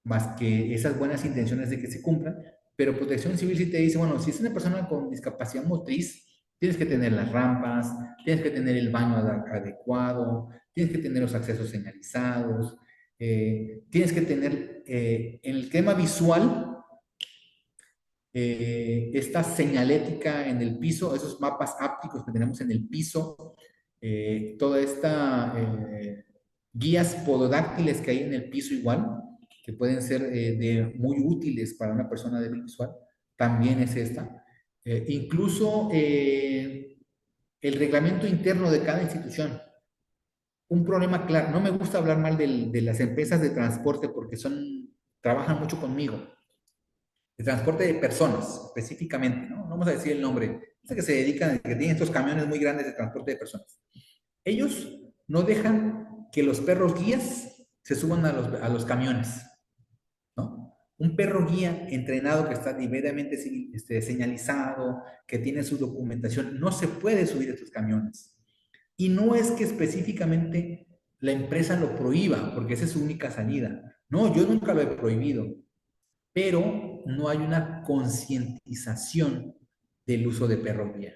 más que esas buenas intenciones de que se cumplan, pero protección civil sí te dice, bueno, si es una persona con discapacidad motriz, tienes que tener las rampas, tienes que tener el baño adecuado, tienes que tener los accesos señalizados, tienes que tener en el tema visual esta señalética en el piso, esos mapas ápticos que tenemos en el piso, toda esta guías pododáctiles que hay en el piso igual, que pueden ser muy útiles para una persona débil visual, también es esta. Incluso el reglamento interno de cada institución. Un problema claro, no me gusta hablar mal de las empresas de transporte porque trabajan mucho conmigo, de transporte de personas específicamente, ¿no? No vamos a decir el nombre, es que se dedican, que tienen estos camiones muy grandes de transporte de personas. Ellos no dejan que los perros guías se suban a los camiones, ¿no? Un perro guía entrenado que está debidamente señalizado, que tiene su documentación, no se puede subir a estos camiones. Y no es que específicamente la empresa lo prohíba, porque esa es su única salida. No, yo nunca lo he prohibido, pero no hay una concientización del uso de perro guía,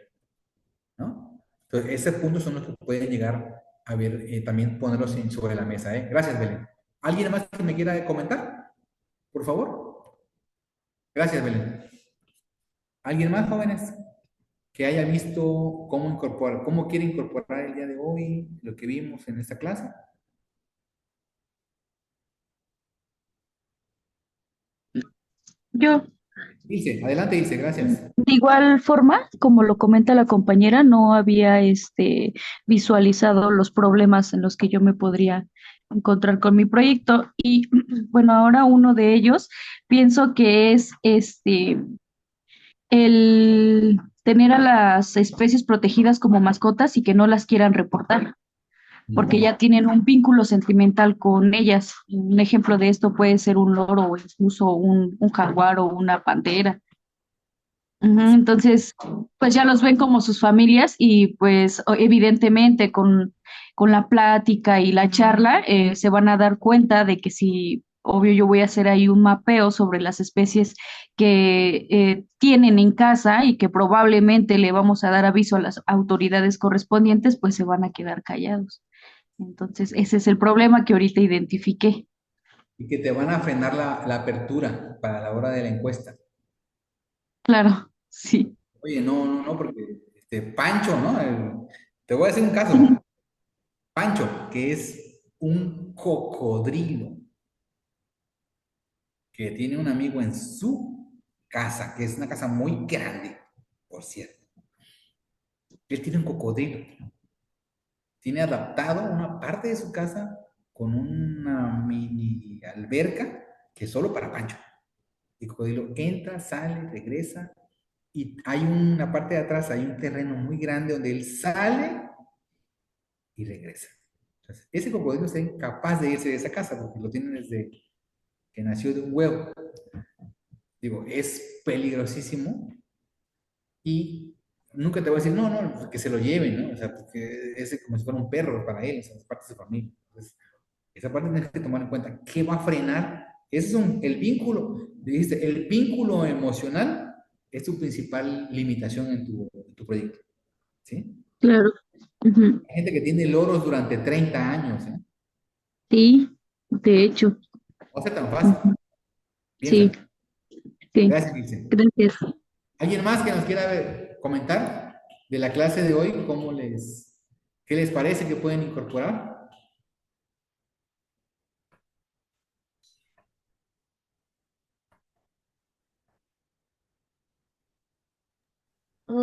¿no? Entonces, ese punto son los que pueden llegar a ver, también ponerlos sobre la mesa, ¿eh? Gracias, Belén. ¿Alguien más que me quiera comentar? Por favor. Gracias, Belén. ¿Alguien más, jóvenes, que haya visto cómo quiere incorporar el día de hoy lo que vimos en esta clase? Yo, Ilse, adelante, Ilse, gracias. de igual forma, como lo comenta la compañera, no había visualizado los problemas en los que yo me podría encontrar con mi proyecto. Y bueno, ahora uno de ellos pienso que es el tener a las especies protegidas como mascotas y que no las quieran reportar, porque ya tienen un vínculo sentimental con ellas. Un ejemplo de esto puede ser un loro o incluso un jaguar o una pantera. Ujú. Entonces, pues ya los ven como sus familias y pues evidentemente con la plática y la charla se van a dar cuenta de que si, obvio, yo voy a hacer ahí un mapeo sobre las especies que tienen en casa y que probablemente le vamos a dar aviso a las autoridades correspondientes, pues se van a quedar callados. Entonces, ese es el problema que ahorita identifiqué. Y que te van a frenar la apertura para la hora de la encuesta. Claro, sí. Oye, no, no, no, porque Pancho, ¿no? Te voy a decir un caso. Pancho, que es un cocodrilo, que tiene un amigo en su casa, que es una casa muy grande, por cierto. Él tiene un cocodrilo. Tiene adaptado una parte de su casa con una mini alberca que es solo para Pancho. El cocodrilo entra, sale, regresa y hay una parte de atrás, hay un terreno muy grande donde él sale y regresa. Entonces, ese cocodrilo está incapaz de irse de esa casa porque lo tienen desde que nació de un huevo. Digo, es peligrosísimo y nunca te voy a decir, no, no, que se lo lleven, ¿no? O sea, porque es como si fuera un perro para él, o sea, es parte de su familia. Entonces, esa parte tienes que tomar en cuenta. ¿Qué va a frenar? Ese es el vínculo, dijiste, el vínculo emocional es tu principal limitación en tu proyecto, ¿sí? Claro. Ujú. Hay gente que tiene loros durante 30 años, ¿eh? Sí, de hecho. No va a ser tan fácil, Ujú. Sí, piénsalo. sí. Gracias, Ilse. Gracias. ¿Alguien más que nos quiera comentar de la clase de hoy? ¿Qué les parece que pueden incorporar?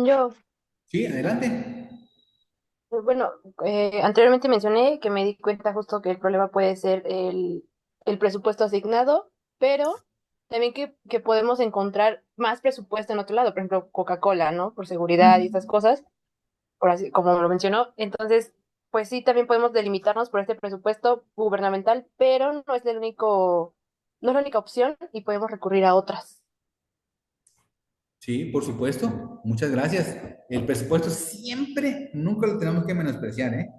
Yo, Sí, adelante. bueno, anteriormente mencioné que me di cuenta justo que el problema puede ser el presupuesto asignado, pero también que podemos encontrar más presupuesto en otro lado, por ejemplo, Coca-Cola, ¿no? Por seguridad y estas cosas, por así, como lo mencionó. Entonces, pues sí, también podemos delimitarnos por este presupuesto gubernamental, pero no es el único, no es la única opción y podemos recurrir a otras. Sí, por supuesto. Muchas gracias. El presupuesto siempre, nunca lo tenemos que menospreciar, ¿eh?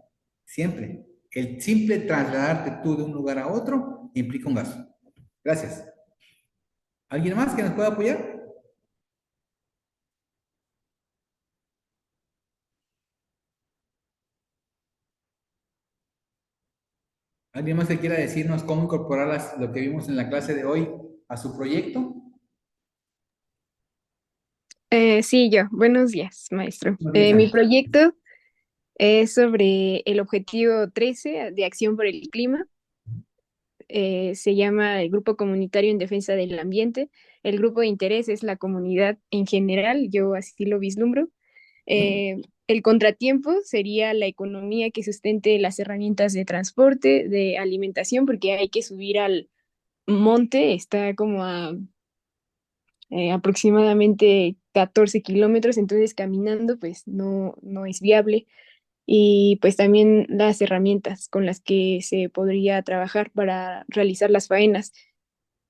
Siempre. El simple trasladarte tú de un lugar a otro implica un gasto. Gracias. ¿Alguien más que nos pueda apoyar? ¿Alguien más que quiera decirnos cómo incorporar lo que vimos en la clase de hoy a su proyecto? Sí, yo. Buenos días, maestro. Buenos días, Mi Ángel. proyecto es sobre el objetivo 13 de acción por el clima. Se llama el Grupo Comunitario en Defensa del Ambiente. El grupo de interés es la comunidad en general, yo así lo vislumbro. El contratiempo sería la economía que sustente las herramientas de transporte, de alimentación, porque hay que subir al monte, está como a aproximadamente 14 kilómetros, entonces caminando pues no es viable. Y pues también las herramientas con las que se podría trabajar para realizar las faenas.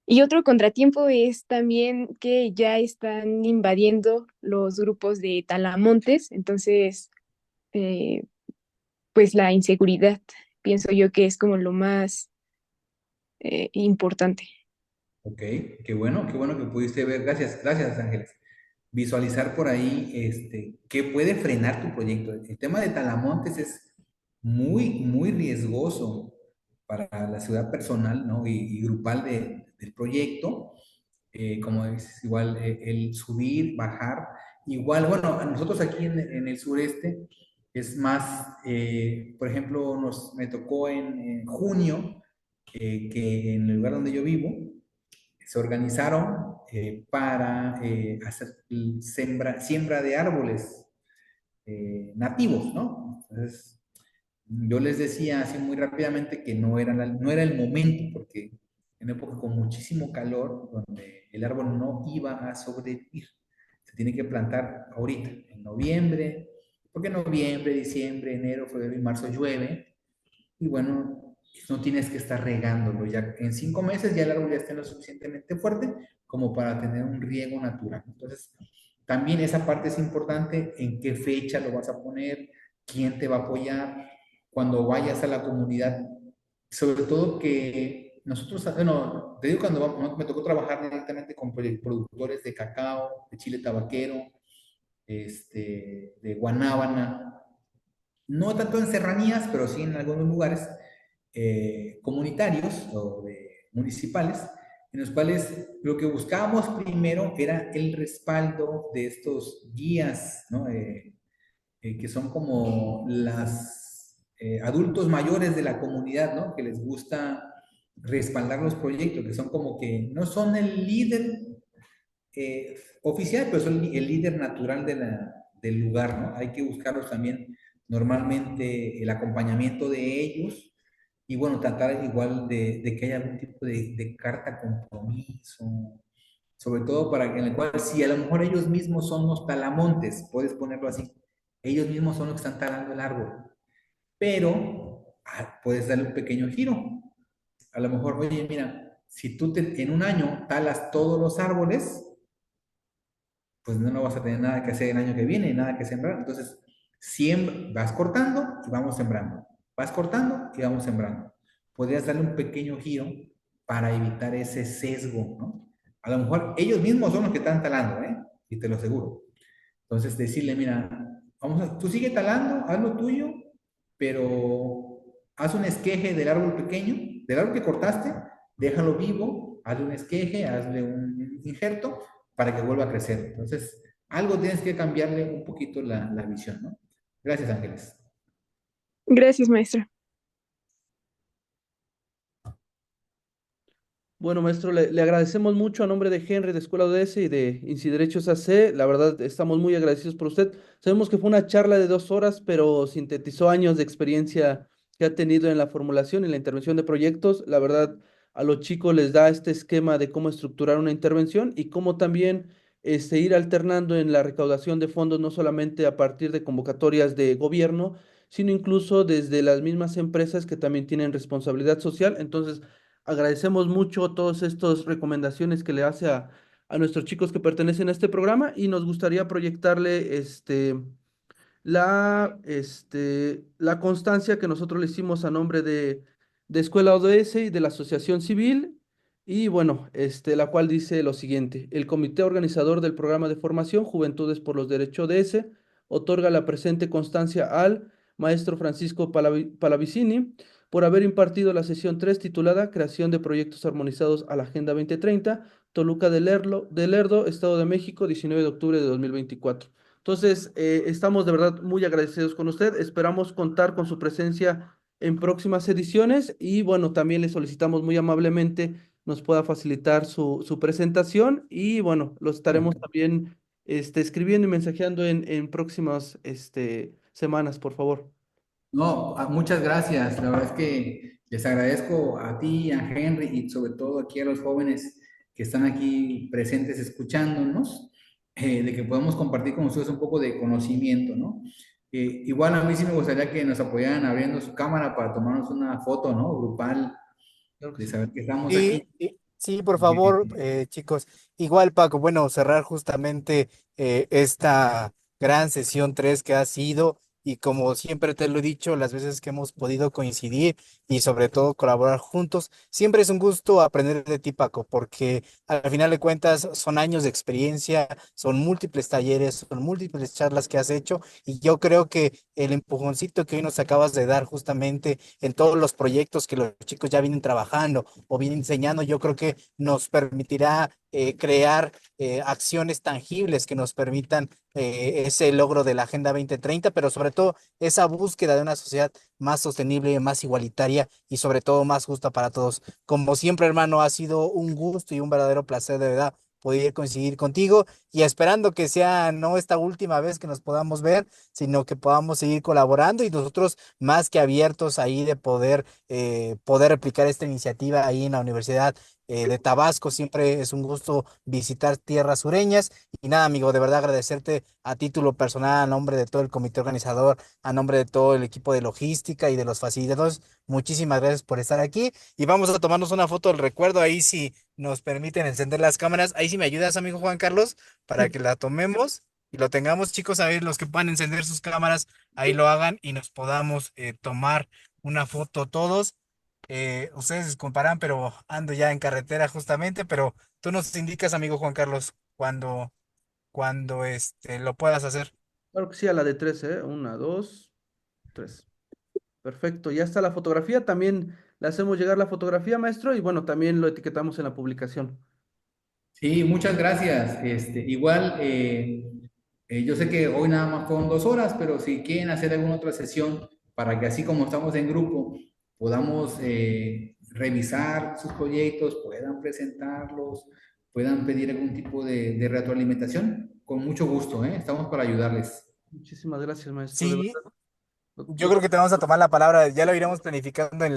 Y otro contratiempo es también que ya están invadiendo los grupos de talamontes, entonces eh, pues la inseguridad, pienso yo que es como lo más importante. Ok, qué bueno que pudiste ver. Gracias, gracias, Ángeles. Visualizar por ahí qué puede frenar tu proyecto. El tema de Talamontes es muy riesgoso para la ciudad personal, ¿no? y grupal del proyecto. Como dices, igual el subir, bajar. Igual, bueno, a nosotros aquí en el sureste es más, por ejemplo, me tocó en junio que en el lugar donde yo vivo, se organizaron para hacer siembra de árboles nativos, ¿no? Entonces, yo les decía así muy rápidamente que no era el momento, porque en época con muchísimo calor, donde el árbol no iba a sobrevivir. Se tiene que plantar ahorita, en noviembre, porque en noviembre, diciembre, enero, febrero y marzo llueve, y bueno, no tienes que estar regándolo. Ya en 5 meses ya el árbol ya está lo suficientemente fuerte como para tener un riego natural. Entonces, también esa parte es importante, en qué fecha lo vas a poner, quién te va a apoyar, cuando vayas a la comunidad, sobre todo que nosotros, bueno, te digo cuando me tocó trabajar directamente con productores de cacao, de chile tabaquero, de guanábana, no tanto en serranías, pero sí en algunos lugares comunitarios o municipales, en los cuales lo que buscábamos primero era el respaldo de estos guías, ¿no? Que son como las adultos mayores de la comunidad, ¿no? Que les gusta respaldar los proyectos, que son como que no son el líder oficial, pero son el líder natural del lugar, ¿no? Hay que buscarlos también normalmente el acompañamiento de ellos y bueno, tratar igual de que haya algún tipo de carta compromiso, sobre todo para que en el cual si a lo mejor ellos mismos son los talamontes, puedes ponerlo así, ellos mismos son los que están talando el árbol, pero puedes darle un pequeño giro. A lo mejor, oye, mira, si tú en un año talas todos los árboles, pues no vas a tener nada que hacer el año que viene, nada que sembrar. Entonces, vas cortando y vamos sembrando. Vas cortando y vamos sembrando. Podrías darle un pequeño giro para evitar ese sesgo, ¿no? A lo mejor ellos mismos son los que están talando, ¿eh? Y te lo aseguro. Entonces, decirle, mira, tú sigue talando, haz lo tuyo, pero haz un esqueje del árbol pequeño, del árbol que cortaste, déjalo vivo, hazle un esqueje, hazle un injerto para que vuelva a crecer. Entonces, algo tienes que cambiarle un poquito la visión, ¿no? Gracias, Ángeles. Gracias, maestra. Bueno, maestro, le agradecemos mucho a nombre de Henry, de Escuela ODS y de Inciderechos AC. La verdad, estamos muy agradecidos por usted. Sabemos que fue una charla de 2 horas, pero sintetizó años de experiencia que ha tenido en la formulación y la intervención de proyectos. La verdad, a los chicos les da este esquema de cómo estructurar una intervención y cómo también ir alternando en la recaudación de fondos, no solamente a partir de convocatorias de gobierno, sino incluso desde las mismas empresas que también tienen responsabilidad social. Entonces, agradecemos mucho todas estas recomendaciones que le hace a nuestros chicos que pertenecen a este programa y nos gustaría proyectarle la constancia que nosotros le hicimos a nombre de Escuela ODS y de la Asociación Civil. Y bueno, la cual dice lo siguiente: el comité organizador del programa de formación Juventudes por los Derechos ODS otorga la presente constancia al maestro Francisco Palavicini por haber impartido la sesión 3 titulada Creación de proyectos armonizados a la Agenda 2030, Toluca de Lerdo, Estado de México, 19 de octubre de 2024. Entonces, estamos de verdad muy agradecidos con usted. Esperamos contar con su presencia en próximas ediciones y bueno, también le solicitamos muy amablemente nos pueda facilitar su presentación y bueno, lo estaremos también escribiendo y mensajeando en próximas semanas, por favor. No, muchas gracias. La verdad es que les agradezco a ti, a Henry y sobre todo aquí a los jóvenes que están aquí presentes escuchándonos, de que podamos compartir con ustedes un poco de conocimiento, ¿no? Igual a mí sí me gustaría que nos apoyaran abriendo su cámara para tomarnos una foto, ¿no? Grupal, Claro que de sí. saber que estamos aquí. Sí, por favor, chicos. Igual, Paco, bueno, cerrar justamente esta gran sesión 3 que ha sido, y como siempre te lo he dicho, las veces que hemos podido coincidir y sobre todo colaborar juntos, siempre es un gusto aprender de ti, Paco, porque al final de cuentas son años de experiencia, son múltiples talleres, son múltiples charlas que has hecho, y yo creo que el empujoncito que hoy nos acabas de dar justamente en todos los proyectos que los chicos ya vienen trabajando o vienen enseñando, yo creo que nos permitirá crear acciones tangibles que nos permitan ese logro de la Agenda 2030, pero sobre todo esa búsqueda de una sociedad más sostenible, más igualitaria y sobre todo más justa para todos. Como siempre, hermano, ha sido un gusto y un verdadero placer, de verdad, poder coincidir contigo y esperando que sea no esta última vez que nos podamos ver, sino que podamos seguir colaborando y nosotros más que abiertos ahí de poder replicar esta iniciativa ahí en la Universidad de Tabasco. Siempre es un gusto visitar tierras sureñas. Y nada, amigo, de verdad agradecerte a título personal, a nombre de todo el comité organizador, a nombre de todo el equipo de logística y de los facilitadores. Muchísimas gracias por estar aquí. Y vamos a tomarnos una foto del recuerdo ahí si nos permiten encender las cámaras. Ahí si me ayudas, amigo Juan Carlos, para que la tomemos y lo tengamos, chicos, a ver, los que puedan encender sus cámaras, ahí lo hagan y nos podamos tomar una foto todos. Ustedes disculparán, pero ando ya en carretera justamente, pero tú nos indicas, amigo Juan Carlos, cuando lo puedas hacer. Claro que sí, a la de 3, ¿eh? 1, 2, 3. Perfecto, ya está la fotografía. También le hacemos llegar la fotografía, maestro, y bueno, también lo etiquetamos en la publicación. Sí, muchas gracias. Igual, yo sé que hoy nada más fueron 2 horas, pero si quieren hacer alguna otra sesión para que así como estamos en grupo, podamos revisar sus proyectos, puedan presentarlos, puedan pedir algún tipo de retroalimentación, con mucho gusto, ¿eh? Estamos para ayudarles. Muchísimas gracias, maestro. De Sí, verdad. yo creo que te vamos a tomar la palabra, ya lo iremos planificando Sí.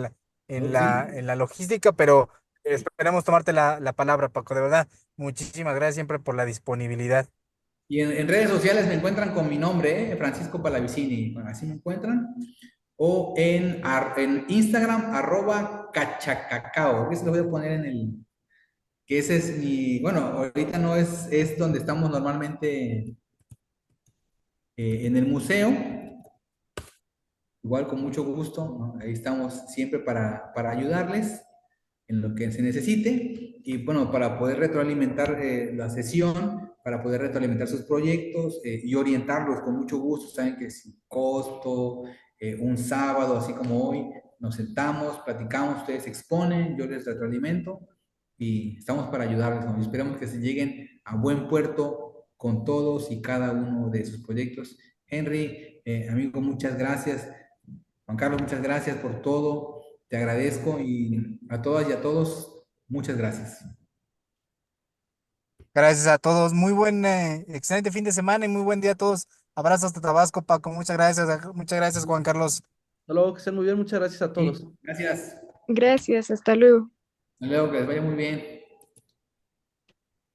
en la logística, pero esperemos tomarte la palabra, Paco, de verdad. Muchísimas gracias siempre por la disponibilidad. Y en redes sociales me encuentran con mi nombre, Francisco Palavicini, bueno, así me encuentran. O en Instagram, @cachacacao. Eso lo voy a poner que ese es mi, bueno, ahorita no es donde estamos normalmente en el museo, igual con mucho gusto, ¿no? Ahí estamos siempre para ayudarles en lo que se necesite y bueno, para poder retroalimentar la sesión, para poder retroalimentar sus proyectos y orientarlos con mucho gusto. Saben que sin costo, un sábado, así como hoy, nos sentamos, platicamos, ustedes exponen, yo les retroalimento y estamos para ayudarles, ¿no? Y esperamos que se lleguen a buen puerto con todos y cada uno de sus proyectos. Henry, amigo, muchas gracias. Juan Carlos, muchas gracias por todo. Te agradezco y a todas y a todos, muchas gracias. Gracias a todos, muy buen, excelente fin de semana y muy buen día a todos. Abrazos hasta Tabasco, Paco, muchas gracias, Juan Carlos. Hasta luego, que estén muy bien. Muchas gracias a Sí, todos. gracias. Gracias, hasta luego. Hasta luego, que les vaya muy bien.